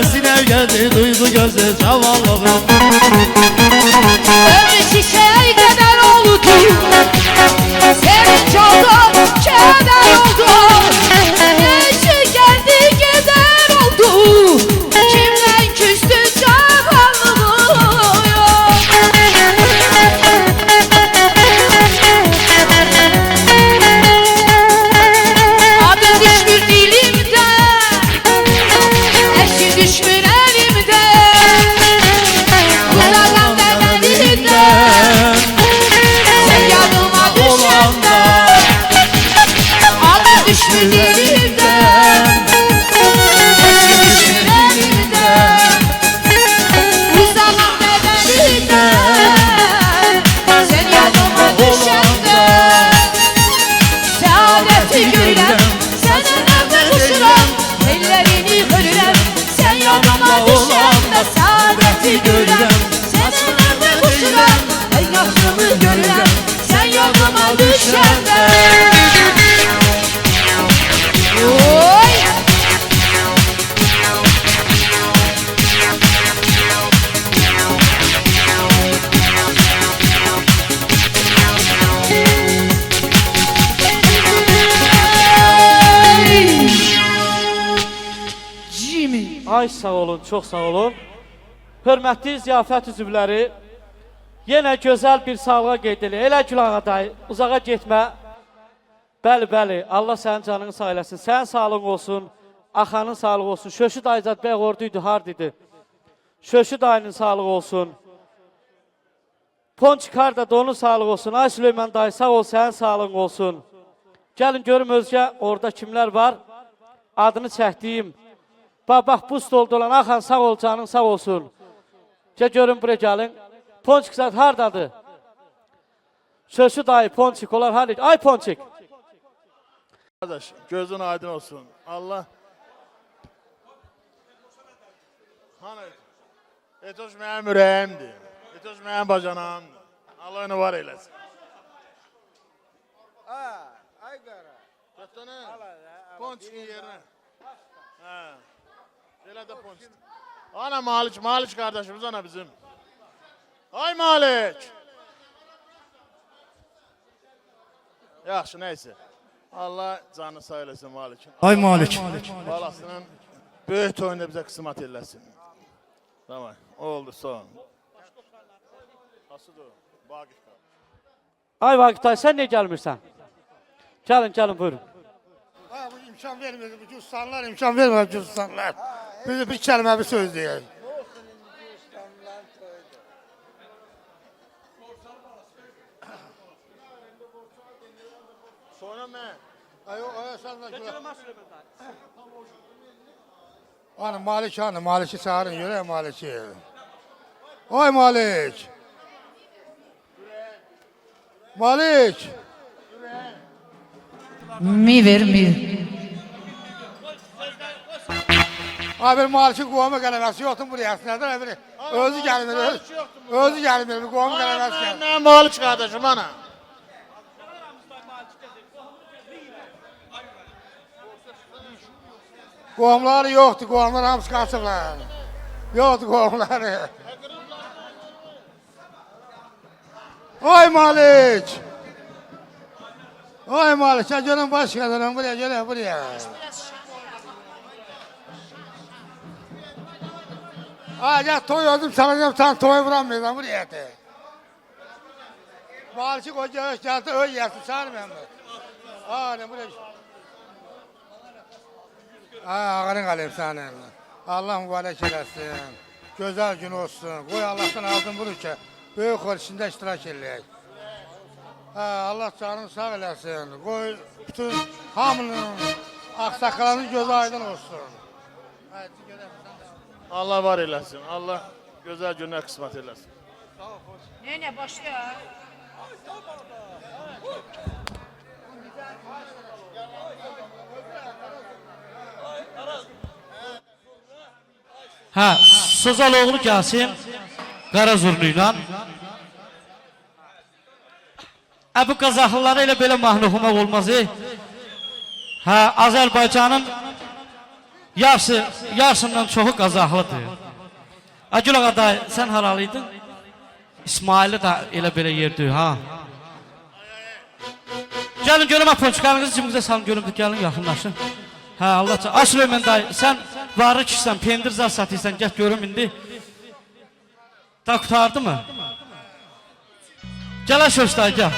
siner geldi duydu gözü zavallığım. Ömrü çiçeğe kadar oldu, sevinç oldu, keder oldu. Neşe geldi keder oldu, kimden küstü zavallı. Adı düşmür dilimde, eşi düşmür elimde. Uzaktan demelinden, sen yanıma düşende. Adı düşmür dilimden, eşi düşmür elimden. Uzaktan demelinden, sen yanıma düşende. Saadeti görürəm, sənin evdə quşuram, ellərini hörürəm, sən yanıma düşəndə. Saadeti görürəm, sənin evdə quşuram, ən yaxşını görürəm, sən yanıma düşəndə. Oy! Jimmy. Ay sağ olun, çox sağ olun. Hörmətli ziyafət üzvləri, yenə gözəl bir sağlığa qeyd edir. Elə Gülağa dayı, uzağa getmə. Bəli, bəli, Allah sənin canını sağ eləsin. Sənin sağlığın olsun, Axanın sağlığı olsun. Şöşü dayıcad bəy orduydu, hard idi. Şöşü dayının sağlığı olsun. Ponçik harda da onun sağlığı olsun. Ay Süleyman dayı, sağ ol, sənin sağlığın olsun. Gəlin görüm özgə orada kimlər var. Adını çəkdiyim. Bax, bu stolda olan Axan sağ ol, canın sağ olsun. Görün buraya gəlin. Ponçik zat hardadır? Şöşü dayı, Ponçik olar hardadır? Ay Ponçik. Kardeş, gözün aydın olsun. Allah. Hani, etoş mənim ürəyimdir. Etoş mənim bacanağımdır. Allah onu var eyləsin. Ay qara. Götdənə, Ponçikin yerinə. Belə də Ponçik. Ana Malik kardeşimiz ana bizim. Ay Malik. Yaxşı, neyse. Allah canı sağ eləsin Malik. Ay Malik. Balasının böyük oyunda bize kısmet eləsin. Tamam, oldu son. Asıdır, Vagif. Ay Vagif dayı, sən niyə gəlmirsən? Gəlin, buyurun. Bu imkan vermedi, bu cüzdanlar imkan vermedi cüzdanlar. Bizi bir kəlmə bir söz deyək. Sonra mən. Ay sen de Ana Malik hanı, Malik'i çağırın, yürü Malik'i. Oy Malik. Malik. Mi ver mi. Abi Malik'in qoğumu qələbəsi yoxdur buraya aslında. Özü gəlmir, özü gəlmir, qoğumu qələbəsi gəlmir. Mən Malik kardeşim ana. Qoğumları yoxdur, qoğumlar hamısı qaçıblar. Yoxdur qoğumları. Oy Malik! Oy Malik, sen görün baş kadının buraya, görün buraya. Gel toy öldüm, salacağım, sen toy vuramıyorsan buraya de. Malik'i koca hoş geldi, öy yersin, çağırmayayım mı? Ne buraya. Ağırın alayım senin. Allah mübarek eləsin. Güzel gün olsun. Qoy Allah'tan aldın bunu ki, böyük xorişində iştirak eləyək. Allah canını sağ eləsin. Qoy bütün hamının, ağsaqqalanın gözü aydın olsun. Allah var eləsin. Allah güzel günler kısmet eləsin. Ne başlıyor? Hə, Sözaloğlu gəlsin Qarazurluyla. Bu Qazaxlılara elə belə mahnı oxumaq olmaz. Hə, Azərbaycanın yarısından çoxu Qazaxlıdır. Agül ağa da sən haralıydın? İsmail'i da elə belə yerdir, ha. Gəlin görüm aponçuqlarınızı cimizə salın görüm, gəlin yaxınlaşın. Hə, Allah çağır. Ay Süleyman dayı, sən varı kişisən, pendir zar satıysan, gəl görüm indi. Da qutardı mı? Gəl Aşoş dayı, gəl.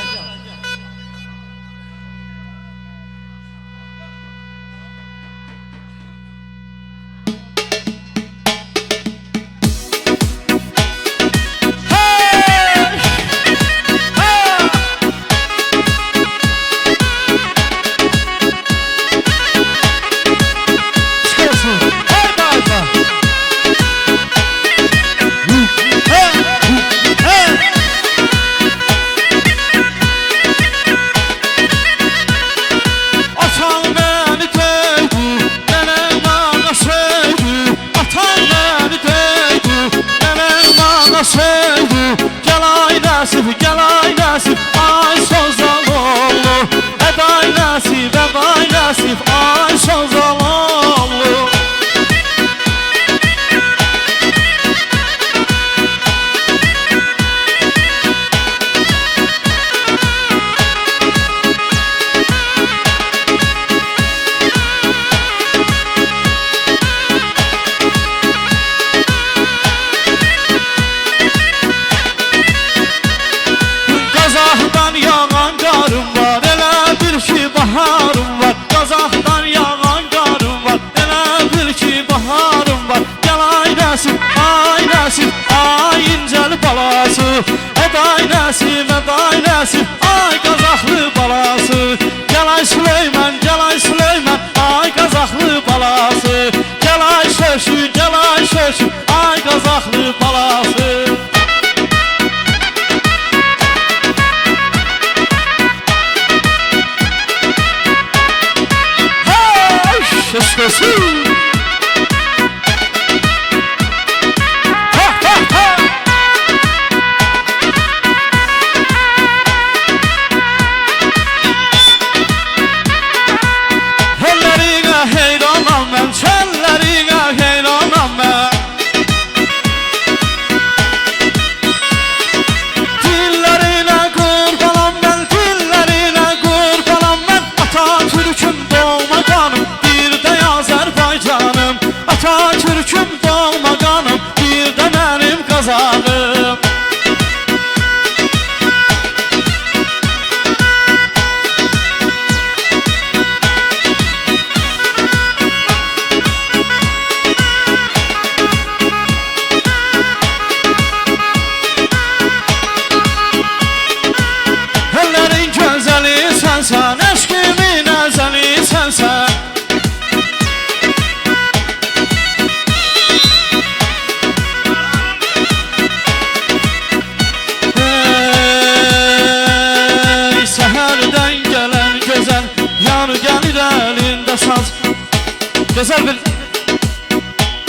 Güzel bir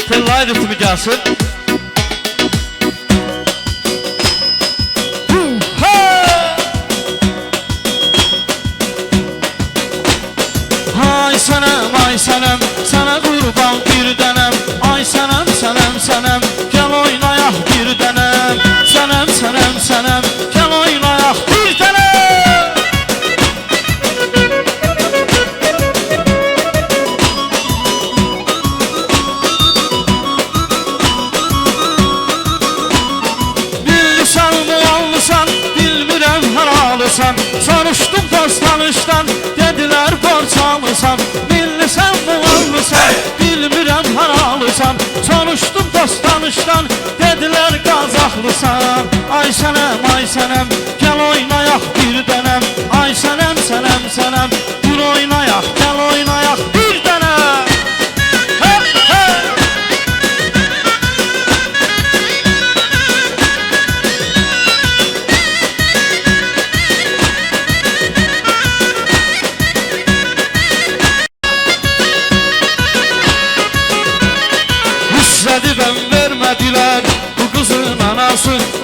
tellayı ritmi gelsin. Ay senem, sana kurban bir denem. Ay senem, senem, gel oynayak bir denem. Senem, gel oynayak bir denem. Soruştum dost tanışdan, dediler borçalıysan. Millisən muğallısan, bilmirəm haralısan. Soruştum dost tanışdan, dediler Qazaxlısan. Ay sənem, gel oynayak bir dənəm. Ay sənem, dur oynayak, gel oynayak bir dənəm.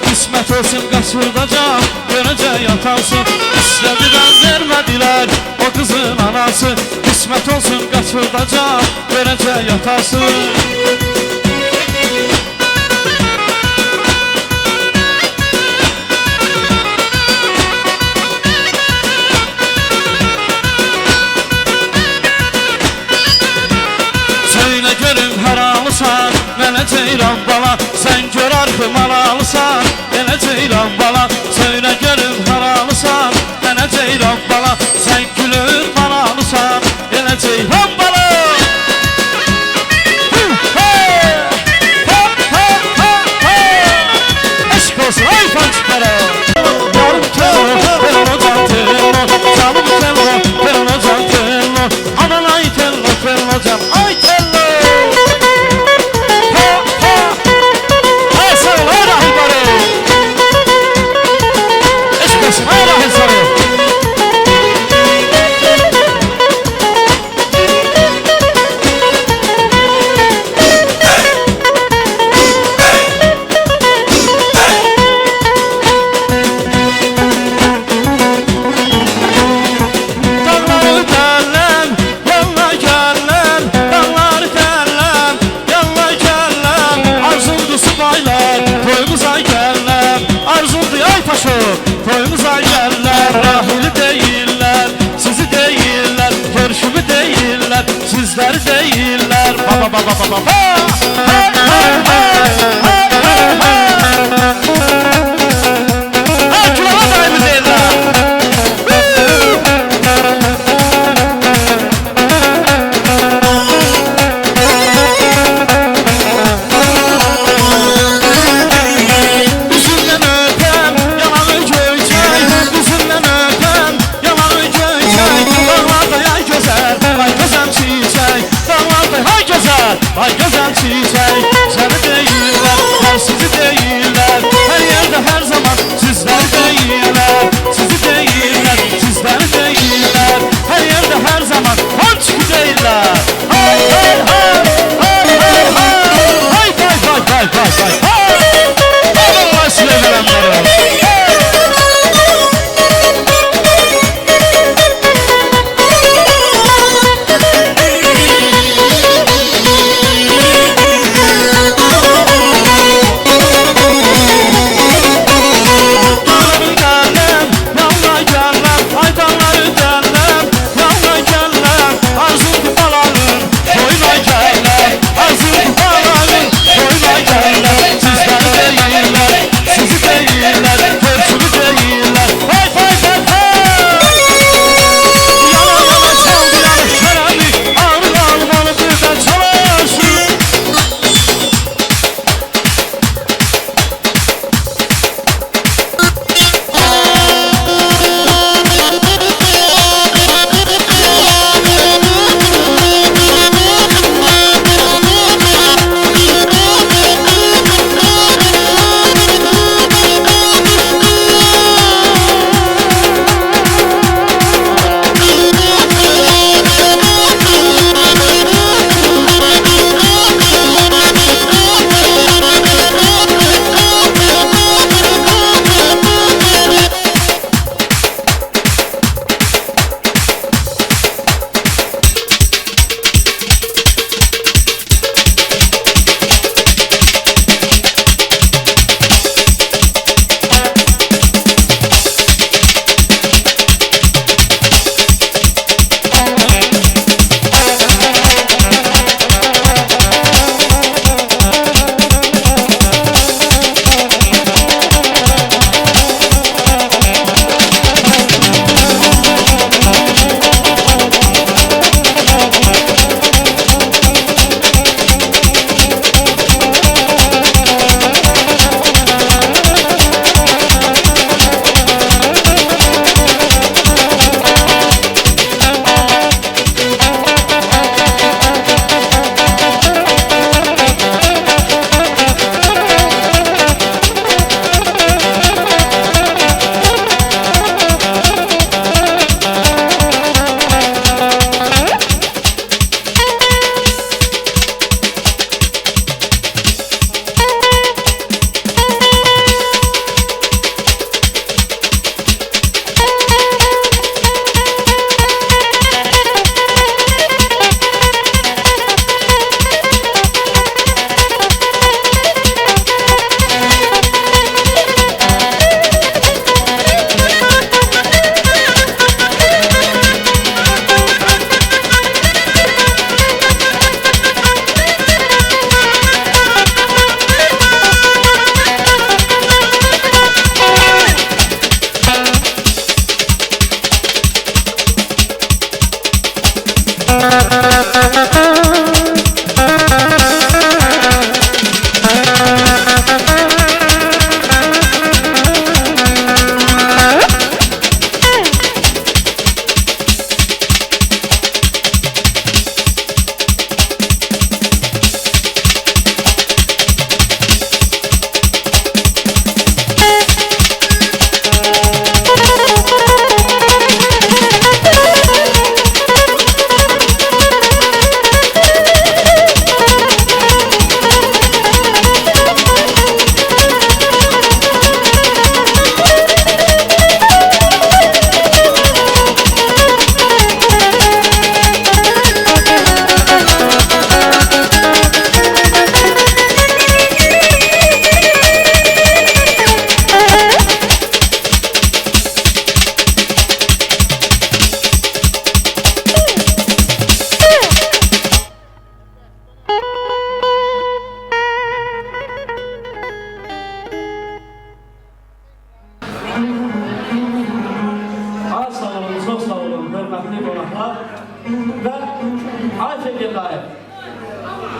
Qismət olsun qaçırdacaq, görəcək yatansın. İstədilər vermədilər, o kızın anası Kısmet olsun kaçırdacak verecek yatası Söyle görüm her ağlısan Nene ceylan bala Sen gör artık malalısan Nene ceylan bala Söyle görüm her ağlısan Nene ceylan bala Sen gülün malalısan Nene ceylan bala Aşk olsun ay pançuklara Yarım tello Tello can tello Canım tello Tello can tello Aman ay tello Tello can ay tello Toyumuza gelirler, rahili değiller, sizi değiller, görüşümü değiller, sizler değiller. Baba baba baba baba. Kulağına daimi değiller. Ay güzel çiçek, seni değiller, her sizi değiller Her yerde her zaman sizler değiller Sizi değiller, sizler değiller Her yerde her zaman hançki değiller Hay hay hay, hay hay hay Hay hay hay hay hay hay Allah size verenlere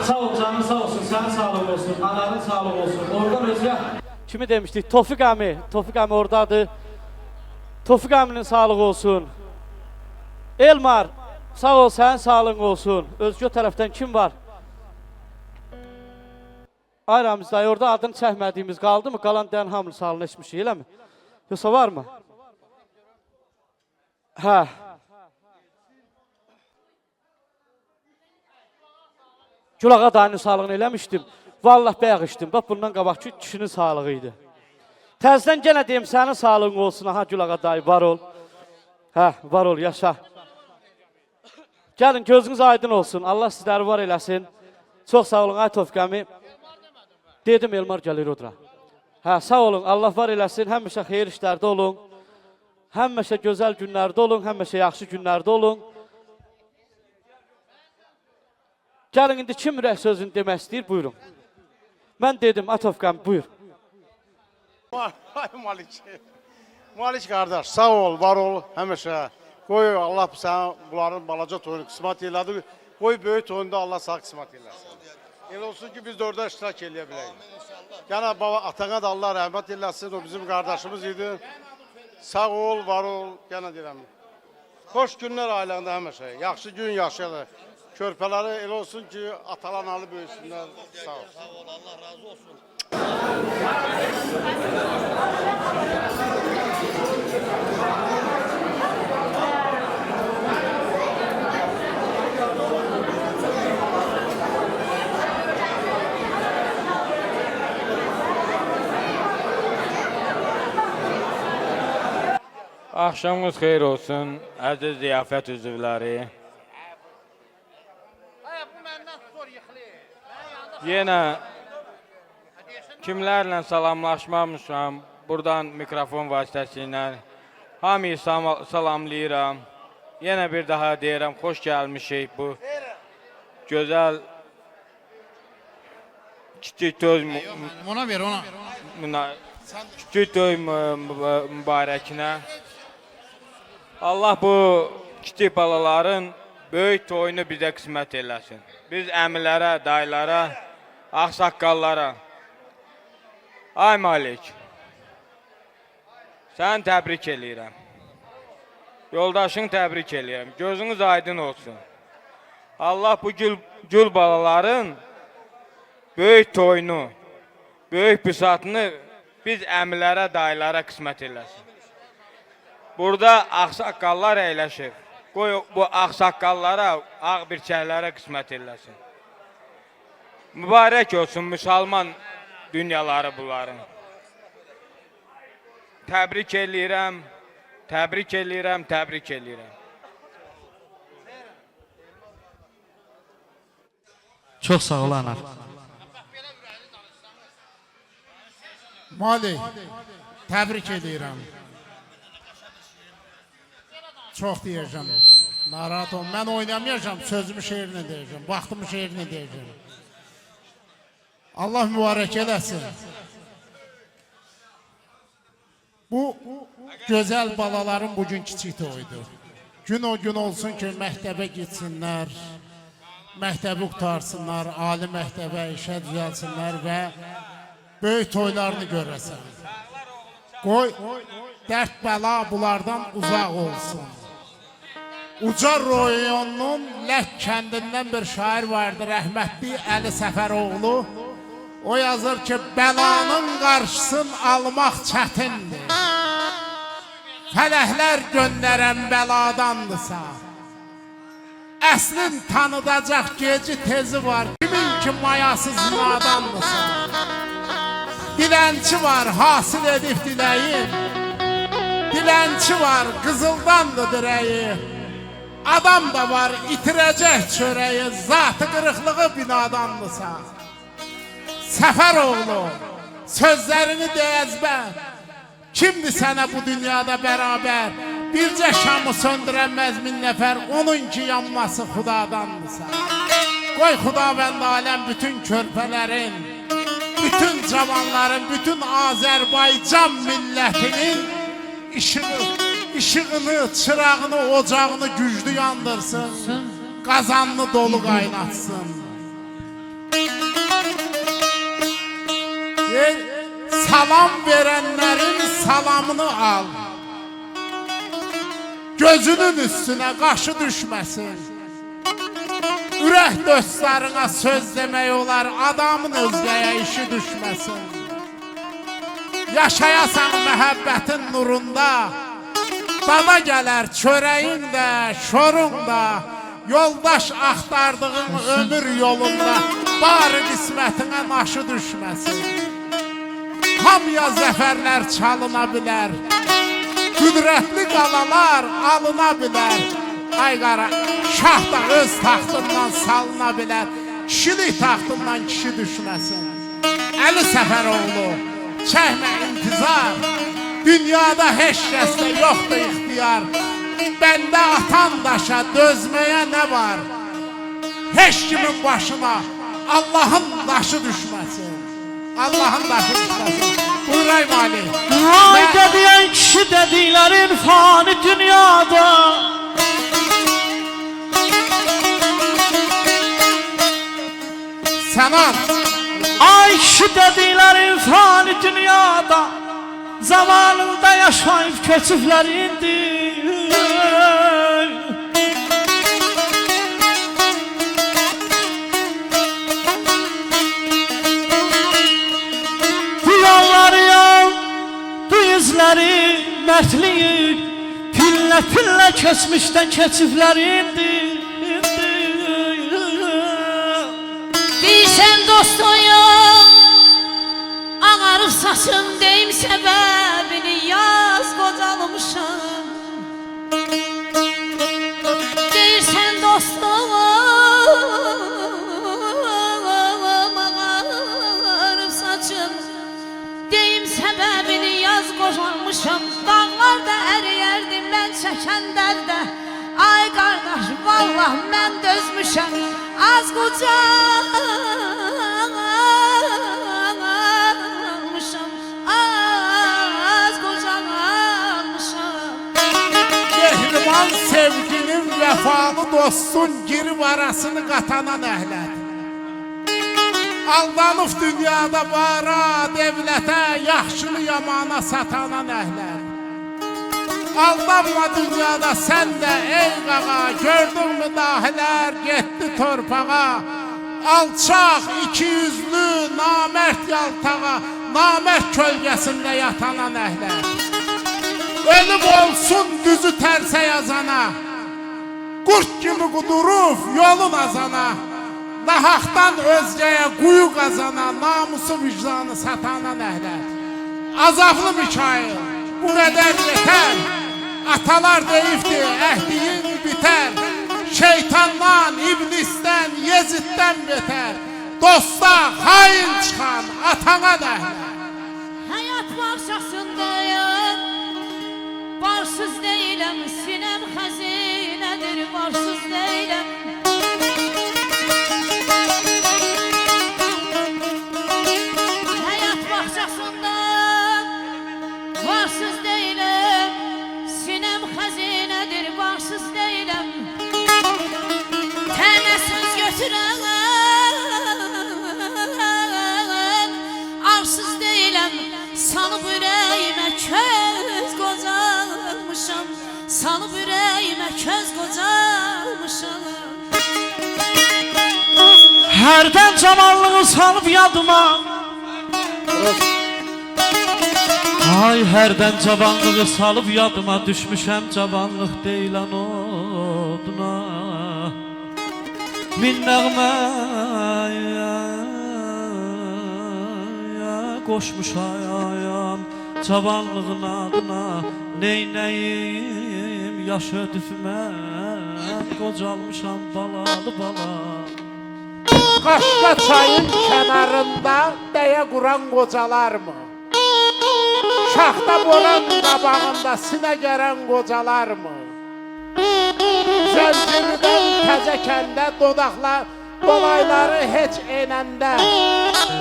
Sağ ol canın sağ olsun, sənin sağlığın olsun, ananın sağlığı olsun. Oradan özgə kimi demişdik? Tofiq əmi oradadır. Tofiq əminin sağlığı olsun. Elmar, sağ ol, sənin sağlığın olsun. Özgə tərəfdən kim var? Ay Ramiz dayı, orada adını çəkmədiyimiz qaldı mı? Qalan dən hamını sağlığını içmişik, eləmi? Yoxsa var mı? Hə. Gülağa dayının sağlığını eləmişdim. Vallahi bayaq içdim. Bax, bundan qabaqki kişinin sağlığı idi. Təzdən yenə deyim, sənin sağlığın olsun. Aha, Gülağa dayı, var ol. Hə, var ol, yaşa. Gəlin, gözünüz aydın olsun. Allah sizləri var eləsin. Çox sağ olun, ay Tofiq əmi. Dedim, Elmar gəlir odra. Hə, sağ olun, Allah var eləsin. Həmişə xeyir işlərdə olun. Həmişə gözəl günlərdə olun. Həmişə yaxşı günlərdə olun. Gəlin, indi kim ürək sözünü demək istəyir, buyurun. Mən dedim, ay Tofiq əmi, buyur. Malik qardaş, sağ ol, var ol, həmişə. Qoy Allah sən bunların balaca toyunu qismat elədi. Qoy böyük toyunda Allah sağ qismat eləsin. Elə olsun ki, biz də orada iştirak eləyə biləyik. Yəni, atana da Allah rəhmət eləsin, o bizim qardaşımız idi. Sağ ol, var ol, yenə deyirəm. Xoş günlər ailəndə həmişə, yaxşı gün yaşayalım. Körpələri elə olsun ki, atalan böyüsünlər, sağ ol. Sağ ol, Allah razı olsun. Axşamınız xeyir olsun, əziz ziyafət üzvləri. Yenə kimlərlə salamlaşmamışam, buradan mikrofon vasitəsilə hamıyı salamlayıram. Yenə bir daha deyirəm, xoş gəlmişik bu gözəl kiçik toy mübarəkinə. Allah bu kiçik balaların böyük toyunu bizə qismət eləsin. Biz əmilərə, dayılara, ağsaqqallara. Ay Malik, sən təbrik eləyirəm. Yoldaşın təbrik eləyirəm. Gözünüz aydın olsun. Allah bu gül balaların böyük toyunu, böyük büsatını biz əmilərə, dayılara qismət eləsin. Burada ağsaqqallar əyləşir. Qoy bu ağsaqqallara, ağ birçəklərə qismət eləsin. Mübarək olsun müsəlman dünyaları bunların. Təbrik eləyirəm, təbrik eləyirəm, təbrik eləyirəm. Çox sağ ol, ana. Malik, təbrik edirəm. Çox deyəcəm. Narahat ol. Mən oynamayacağım, sözümü şeirini deyəcəm, vaxtımı şeirini deyəcəm. Allah mübarək eləsin. Bu gözəl balaların bugün kiçik toyudur. Gün o gün olsun ki, məktəbə gitsinlər, məktəbi qutarsınlar, ali məktəbə işə düzəlsinlər və böyük toylarını görəsən. Qoy, dərd bəla bunlardan uzaq olsun. Ucar rayonunun Lək kəndindən bir şair vardı, rəhmətli Əli Səfəroğlu. O yazır ki, bəlanın qarşısını almaq çətindir. Fələhlər göndərən bəladandırsa, əslin tanıdacaq geci tezi var, kimin ki mayasız nadandırsa. Dilənçi var, hasil edib diləyin, dilənçi var, qızıldandır dirəyi. Adam da var, itirəcək çörəyi, zatı qırıqlığı binadandırsa. Səfəroğlu, sözlərini deyəzbər, kimdir sənə bu dünyada bərabər? Bircə şamı söndürənməz min nəfər, onun ki yanması Xudadandırsa. Qoy Xudavənd aləm bütün körpələrin, bütün cavanların, bütün Azərbaycan millətinin işığını, çırağını, ocağını güclü yandırsın, qazanını dolu qaynatsın. Salam verenlerin salamını al. Gözünün üstüne qaşı düşməsin. Ürək dostlarına söz demək olar, adamın özgəyə işi düşməsin. Yaşayasan məhəbbətin nurunda, dada gələr çörəyin də, şorun da, yoldaş axtardığın ömür yolunda, bari qismətinə naşı düşməsin. Hamıya zəfərlər çalına bilər, qüdrətli qalalar alına bilər. Ay qara, şah da öz taxtından salına bilər, kişilik taxtından kişi düşməsin. Əli Səfəroğlu, çəkmə intizar, dünyada heç kəsdə yoxdur ixtiyar. Bəndə atan daşa dözməyə nə var? Heç kimin başına Allahın daşı düşməsin. Allahın daşı düşməsin. Buyuray Mali. Ay dediyen kişi dediklerin fani dünyada. Sənan. Ay kişi dediklerin fani dünyada. Zamanında yaşayıp keçiflerindir. Bu yolları yol, bu yüzleri mertliyi, pille pille kesmişten keçiflerindir. Deyirsən dostuyum, ağarıb saçım deyim səbəbini yaz qocalmışam. Deyirsən dostum, ağarıb saçım deyim səbəbini yaz qocalmışam. Dağlarda əriyərdim mən çəkən dərdə. Ay qardaş, vallah mən dözmüşəm. Az qocalmışam, az qocalmışam. Mehriban sevginin vəfalı dostun girib arasını qatanan əhlət. Aldanıb dünyada vara, devlətə, yaxşını yamana satanan əhlət. Aldanma dünyada sən də ey qağa, gördün mü dahilər getdi torpağa. Alçaq, ikiyüzlü, namərd yaltağa, namərd kölgəsində yatanan əhlət. Ölüb olsun düzü tərsə yazana, qurt kimi qudurub yolun azana. Nahaqdan özgəyə quyu qazana, namusu vicdanı satanan əhlət. Azaflı Mikail, bu qədər yetər. Atalar deyibdi, əhdiyin bitər. Şeytandan, iblisdən, Yeziddən betər. Dosta hain çıxan atana dəhlət. Həyat bağçasındayım, varsız deyiləm, sinəm xəzinədir, varsız deyiləm. Həyat bağçasında varsız deyiləm, sinəm xəzinədir, varsız deyiləm. Tənə söz götürən, arsız deyiləm. Sanıb ürəyimə köz qocalmışam, sanıb ürəyimə köz qocalmışam. Hərdən cavanlığı salıb yadıma. Ay hərdən cavanlığı salıb yadıma, düşmüşəm cavanlıq deyilən oduna. Min nəğməyə qoşmuş ayam cavanlığın adına. Neynəyim yaş ödüb mən, qocalmışam balalı bala. Qaşqa çayın kənarında dəyə quran qocalarmı? Şaxta boran qabağında sinə gərən qocalarmı? Zəncirdən təzə kəndə dodaqlar dolayları heç enəndə,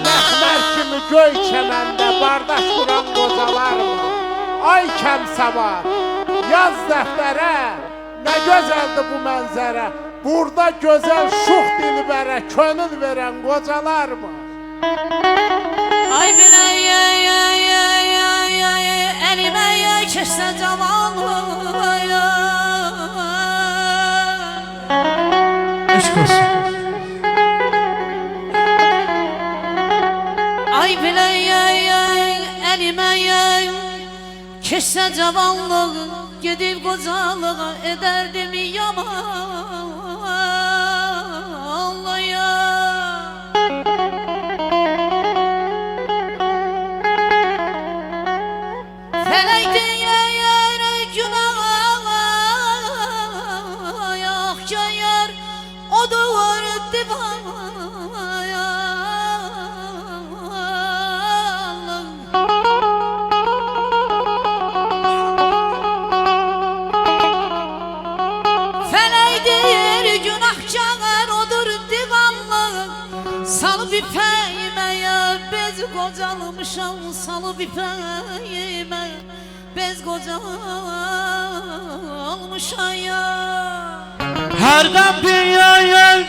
məxmər kimi göy çəməndə bardaş quran qocalarmı? Ay kəmsəvar, yaz dəftərə, nə gözəldir bu mənzərə. Burada gözəl şux dilbərə könül verən qocalarmı? Ay bilən əlimə keçsə cavanlı Eşq olsun. Ay bilən əlimə keçsə cavanlıq gedib qocalığa edərdim yamanlıya Felək deyər günah ayaq gəyər o duvar divaya Felək deyər günahkar odur divanlı Salıb ipəyməyə bez qocalmışam Salıb ipəyimə bez qocalmışam ya Hərdən bir yayın,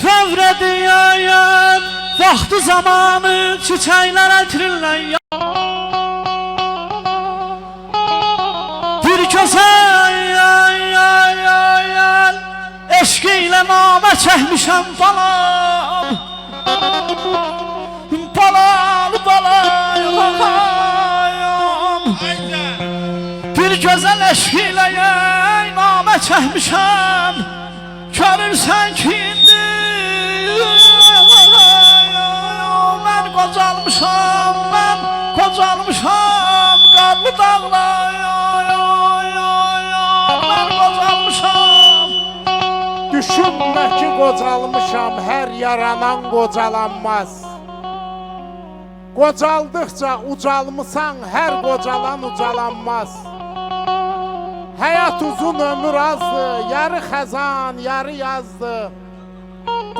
tövrə deyayın Vaxtı zamanı çiçəklər ətrirlər Bir gözəl eşq ilə namə çəkmişəm balam Balayım Bir gözəl eşq ilə namə çəkmişəm Görürsən ki indi Mən qocalmışam Qarlı dağlar Mən qocalmışam Düşünmə ki qocalmışam, hər yaranan qocalanmaz. Qocaldıqca ucalmısan, hər qocalan ucalanmaz. Həyat uzun ömür azdır, yarı xəzan, yarı yazdır.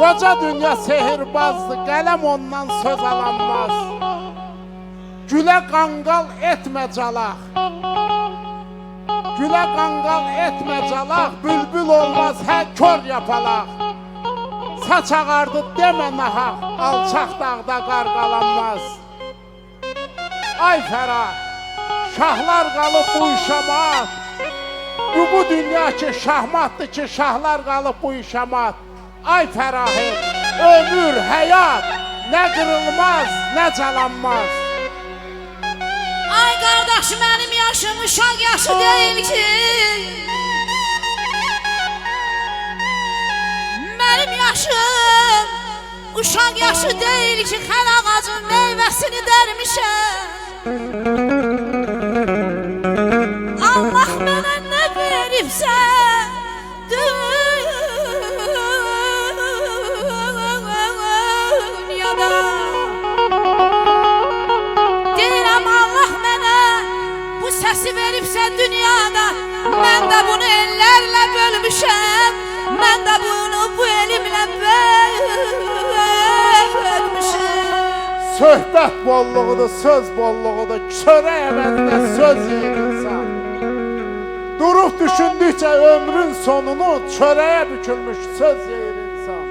Qoca dünya sehirbazdır, qələm ondan söz alanmaz. Gülə qanqal etmə calaq. Gülə qanqal etmə calaq, bülbül olmaz hər kör yapalaq. Saç ağardı demə nahaq, alçaq dağda qarqalanmaz. Ay Fərah, şahlar qalıb bu işamat. Bu dünya ki şahmatdır ki, şahlar qalıb bu işamat. Ay Fərahim, ömür, həyat, nə qırılmaz, nə calanmaz. Ay qardaş mənim yaşım uşaq yaşı deyil ki Mənim yaşım uşaq yaşı deyil ki Xəl ağacın meyvəsini dərmişəm Allah mənə nə veribsə dünyada Səsi veribsə dünyada Mən də bunu ellərlə bölmüşəm Mən də bunu bu elimlə bölmüşəm Söhbət bolluğudur, söz bolluğudur Çörək əvəzində söz yiyir insan Durub düşündükcə ömrün sonunu Çörəyə bükülmüş söz yiyir insan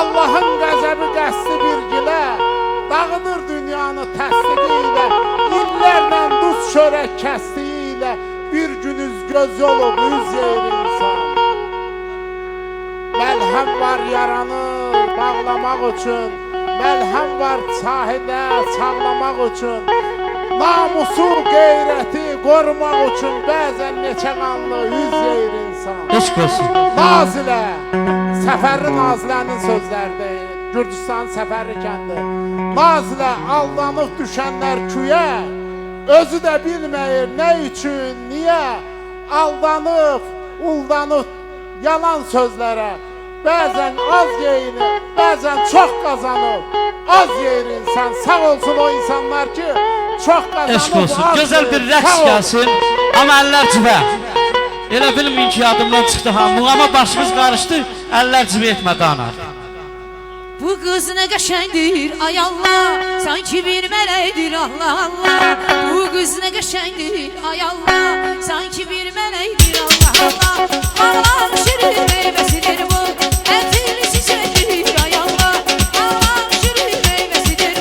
Allahın qəzəbi qəsdi bir gilə Dağıdır dünyanı təsdiqiyle İllərlə duz çörək kəsdiyilə Bir gün göz olub üz yeyir insan Məlhəm var yaranı bağlamaq üçün Məlhəm var sahilə çağlamaq üçün Namusu, qeyrəti qorumaq üçün Bəzən neçə qanlı üz yeyir insan Eşq olsun Nazilə, Səfərli Nazilənin sözləridir Gürcistan Səfərli kəndi Nazilə aldanıb düşənlər küyə Özü də bilməyir nə üçün, niyə Aldanıb, uldanıb yalan sözlərə Bəzən az yeyinir, bəzən çox qazanıb Az yeyir insan, sağ olsun o insanlar ki Çox qazanıb, Eşq olsun, az gözəl bir yeyir, rəqs sağ olsun. gəlsin Amma əllər cibə Elə bilməyin ki yadımdan çıxdı ha Muğama başımız qarışdı, əllər cibə etmədi anar Bu qız nə qəşəngdir ay Allah Sanki bir mələkdir Allah Allah Bu qız nə qəşəngdir ay Allah Sanki bir mələkdir Allah Allah Ağlar şirin meyvəsidir bu Ətili çiçəkdir ay Allah Ağlar şirin meyvəsidir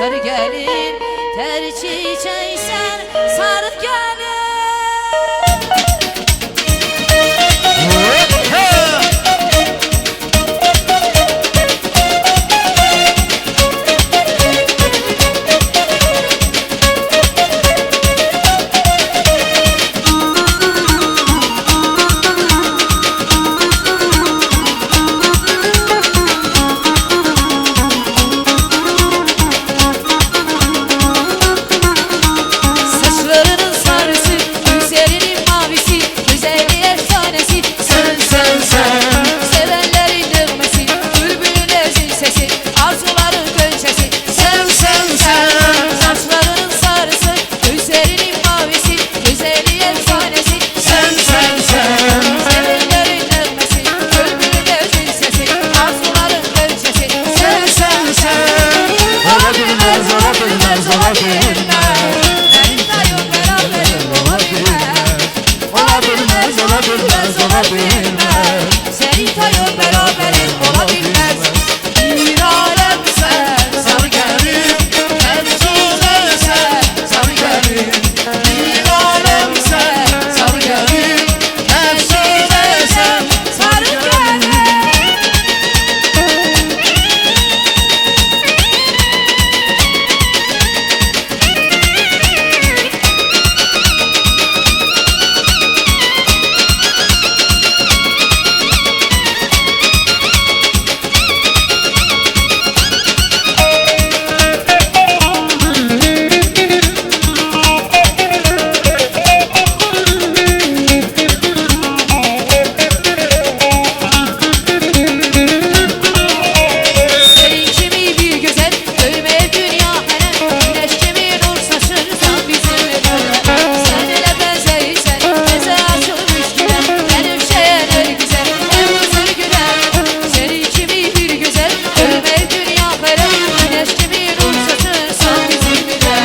sarı gelin. Ter çiçeği sen sarı gelin. Saçlarının sarısı, gözlerinin mavisi, güzelliği efsanesi. Sen sen sen, sevenlerin nığmesi, bülbülün özün sesi, arzuların gönçesi. Sen sen sen, saçlarının sarısı, gözlerinin mavisi, güzelliği efsanesi. Sen sen sen, sevenlerin nığmesi, bülbülün özün sesi, arzuların gönçesi. Sen sen sen, olabilmez, olabilmez, olabilmez. Olabilmez, senin tayın beraberin olabilmez. Bir alem sen, sarı gelin, hem güzel sen, sarı gelin. Bir alem sen, sarı gelin, hem güzel sen, sarı gelin. Senin kimi bir güzel, dövme dünya helen. Güneş kimi nur saçırsan bizim evine. Sen ile benzeysen, bize açılmış gülen. Benim şeye ne güzel, en huzur gülen. Senin kimi bir güzel, dövme dünya helen. Güneş kimi nur saçırsan bizim evine.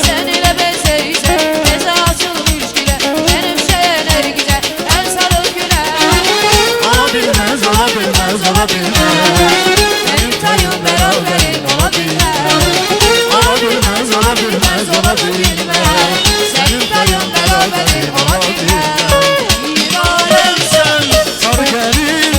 Sen ile benzeysen, bize açılmış gülen. Benim şeye ne güzel, en sarı gülen. Olabilmez, olabilmez, olabilmez. Senin tayın beraberin olabilmez. Olabilmez, olabilmez, olabilmez. Senin tayın beraberin olabilmez. Bir alem sen, Sarı gelin,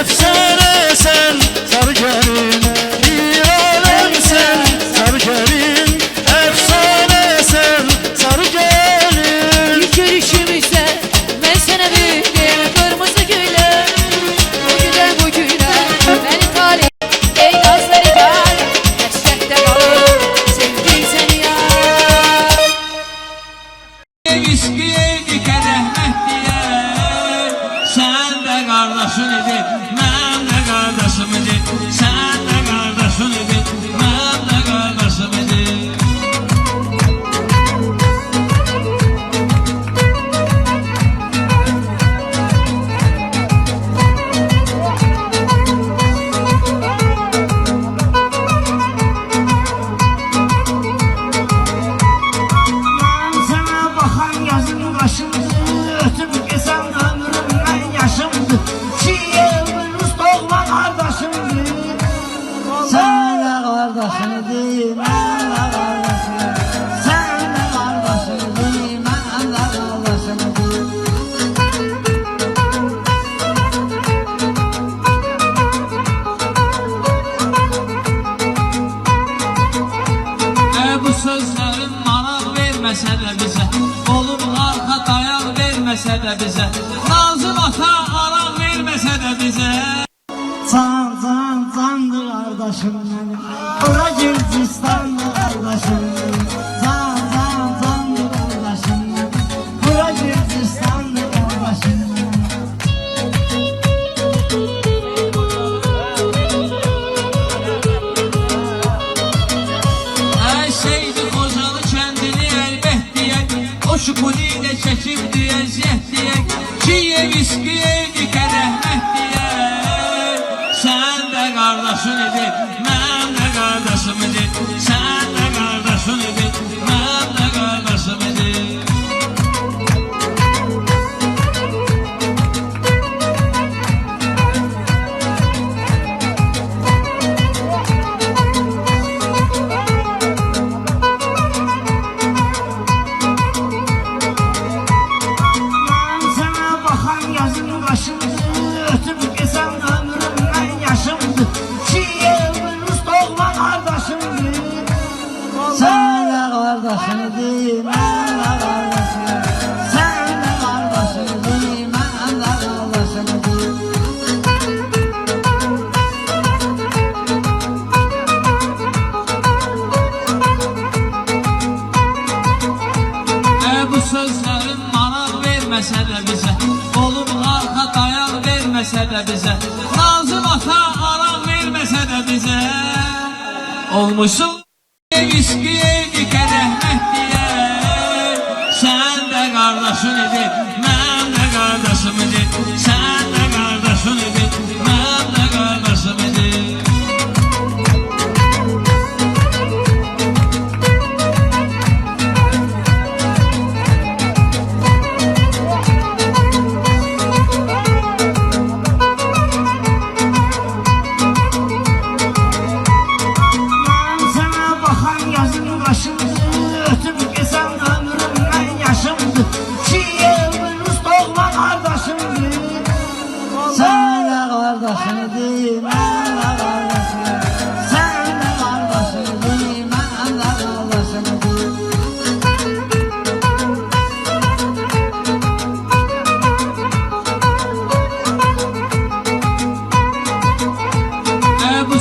efsane sen, sarı gelin. Bir alem sen, sarı gelin, efsane sen, sarı gelin. İlk görüşümüzde ben sana büyüdüm kırmızı güle. Bugüne bugüne beni talih ey nazları gel. Hasrette kalır sevdim seni ya. İskiydi kadeh diye. Sen de kardeşin idi, ben de kardeşim idi. Sen de kardeşin idi, ben de kardeşim idi. Sana bakan yazın başımdı, ötüp kesen ömrümden yaşımdı. Çiğ ömrümüz doğma kardeşimdi. Sen de kardeşimdi, ben de kardeşimdi. Sen de kardeşimdi, ben de kardeşimdi. Bu sözlerin maral vermese de bize, olur arka dayak vermese de bize, Nazım ata aram vermese de bize. Can can candır kardeşim benim, ora Gürcistan'dır kardeşim benim. Can can candır kardeşim benim, ora Gürcistan'dır kardeşim benim. Her şeydi Kocalı kendini elbet diye, o şukuliyle çekip eziyet diye. Çiğe viskiyeydi kadehmet diye. Sen de kardeşin idi, ben de kardeşim idi. Sen de kardeşin idi, ben de kardeşim idi. bizə Nazım ata aram verməsə də bizə Olmuşsun viskiyə qədəh məhdiyə Sən də qardaşın idi, mən də qardaşım idi Sən də qardaşın idi, mən də qardaşım idi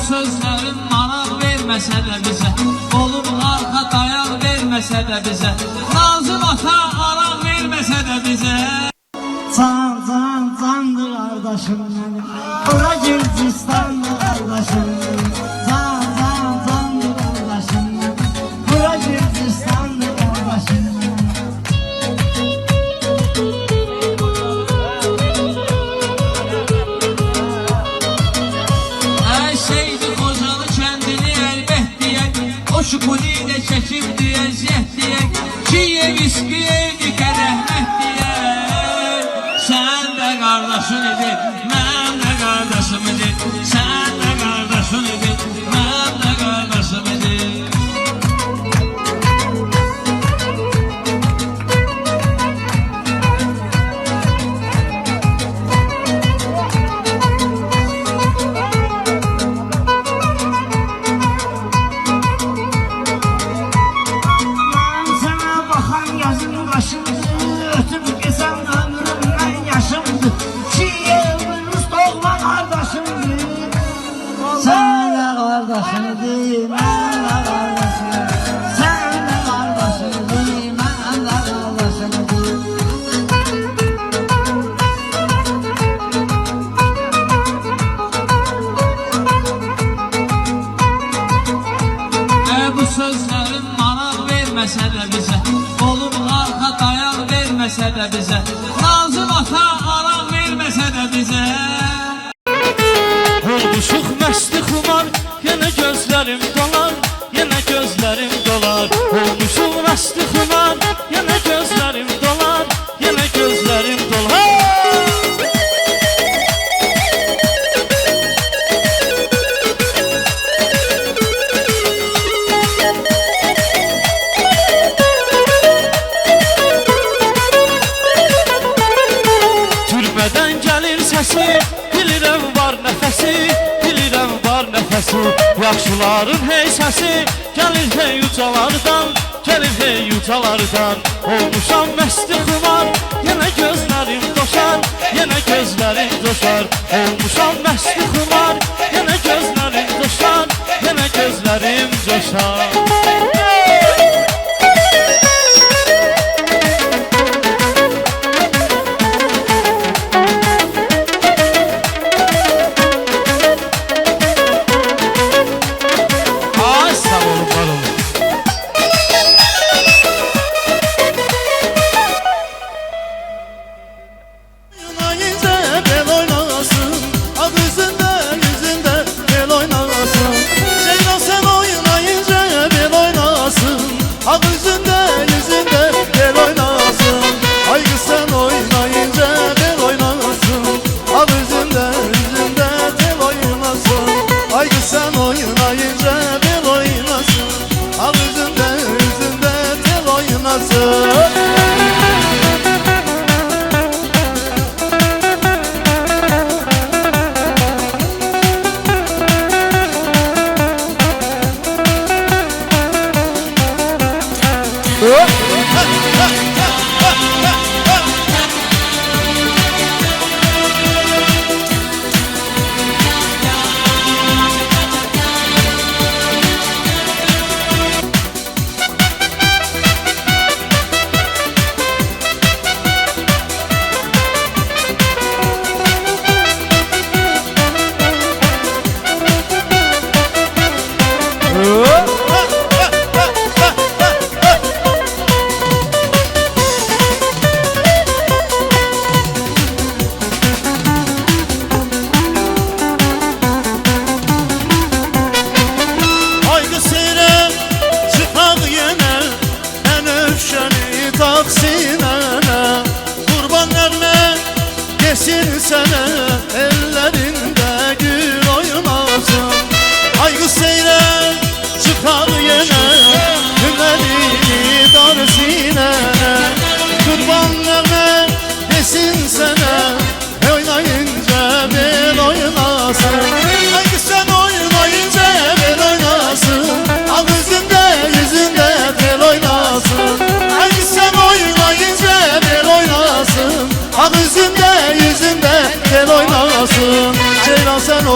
Sözlərin maraq verməsə də bizə Olub arxa dayaq verməsə də bizə Nazım ata araq verməsə də bizə Can, can, candır qardaşım mənim Bura Gürcistandır qardaşım Can, can, candır qardaşım mənim Bura Gürcistandır qardaşım Şukuni de çekip diye ziyet diye Kiye viskiye qədəh məhdiyə Sən də qardaşın idi, mən də qardaşım idi Sən də qardaşın idi, mən də qardaşım idi Sözlərin maraq verməsə də bizə Olub arxa dayaq verməsə də bizə Nazım ata araq verməsə də bizə Olmuşuq məsti xumar, yenə gözlərim dolar, yenə gözlərim dolar. Olmuşuq məsti xumar, yenə gözlərim dolar, yenə gözlərim dolar. Türmədən gəlir səsi, bilirəm var nəfəsi, bilirəm var nəfəsi. Yaxşıların hey səsi, gəlir hey ucalardan, gəlir hey ucalardan. Olmuşam məsti xumar, yenə gözlərim doşar, yenə gözlərim doşar. Olmuşam məsti xumar, yenə gözlərim doşar, yenə gözlərim doşar. Yüzündə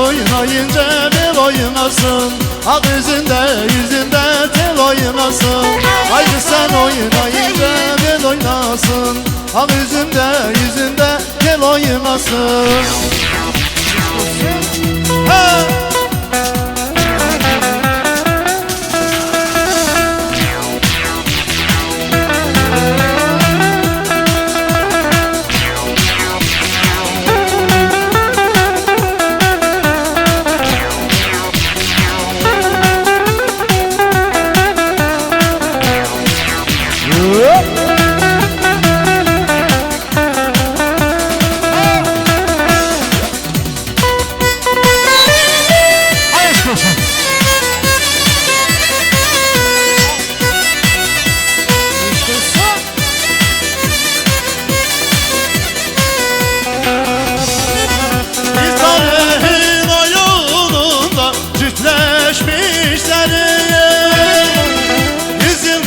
oynayınca bel oynasın. Ak yüzünde tel oynasın. Haydi sen oynayınca bel oynasın. Ak yüzünde tel oynasın. Ha!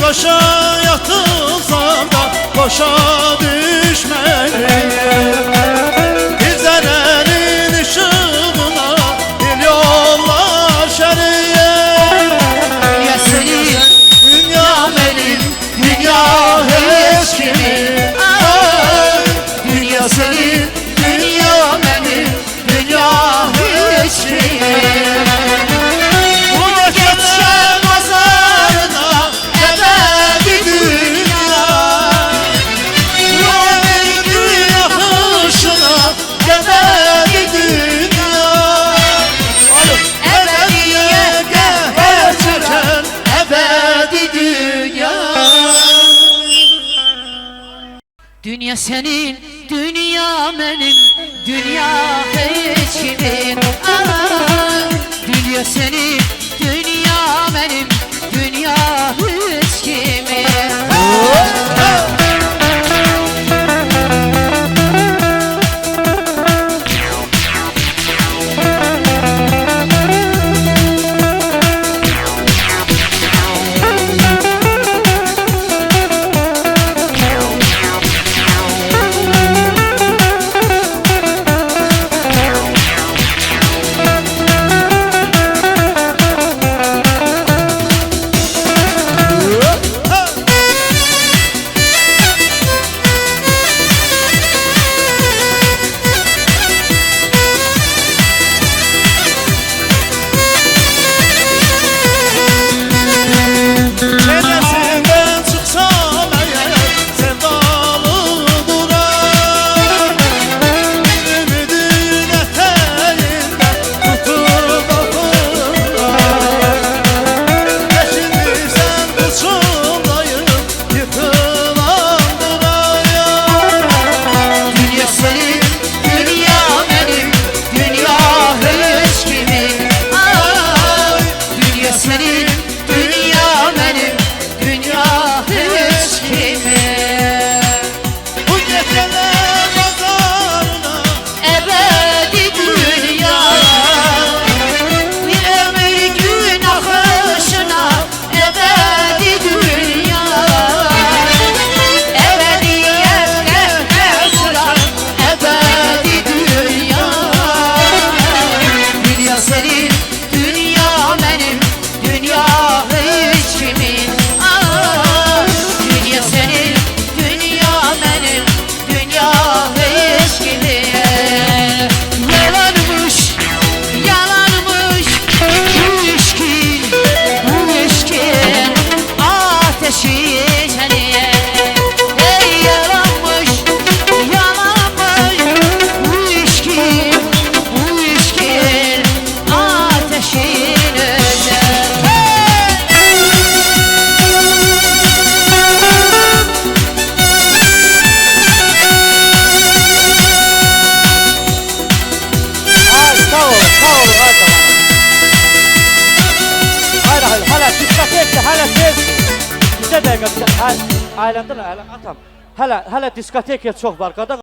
Başa yatılsam da boşa düşmeliyim. Gizlenenin ışığına milyonlar şeriye. Dünya senin, dünya benim, dünya hiç kimin. dünya senin, dünya benim, dünya hiç kimin. Dünya senin, dünya benim, dünya hiç kimin. Dünya senin, dünya benim, dünya hiç kimin. Ailəndə atam. Hələ diskotekaya çox var. Qadan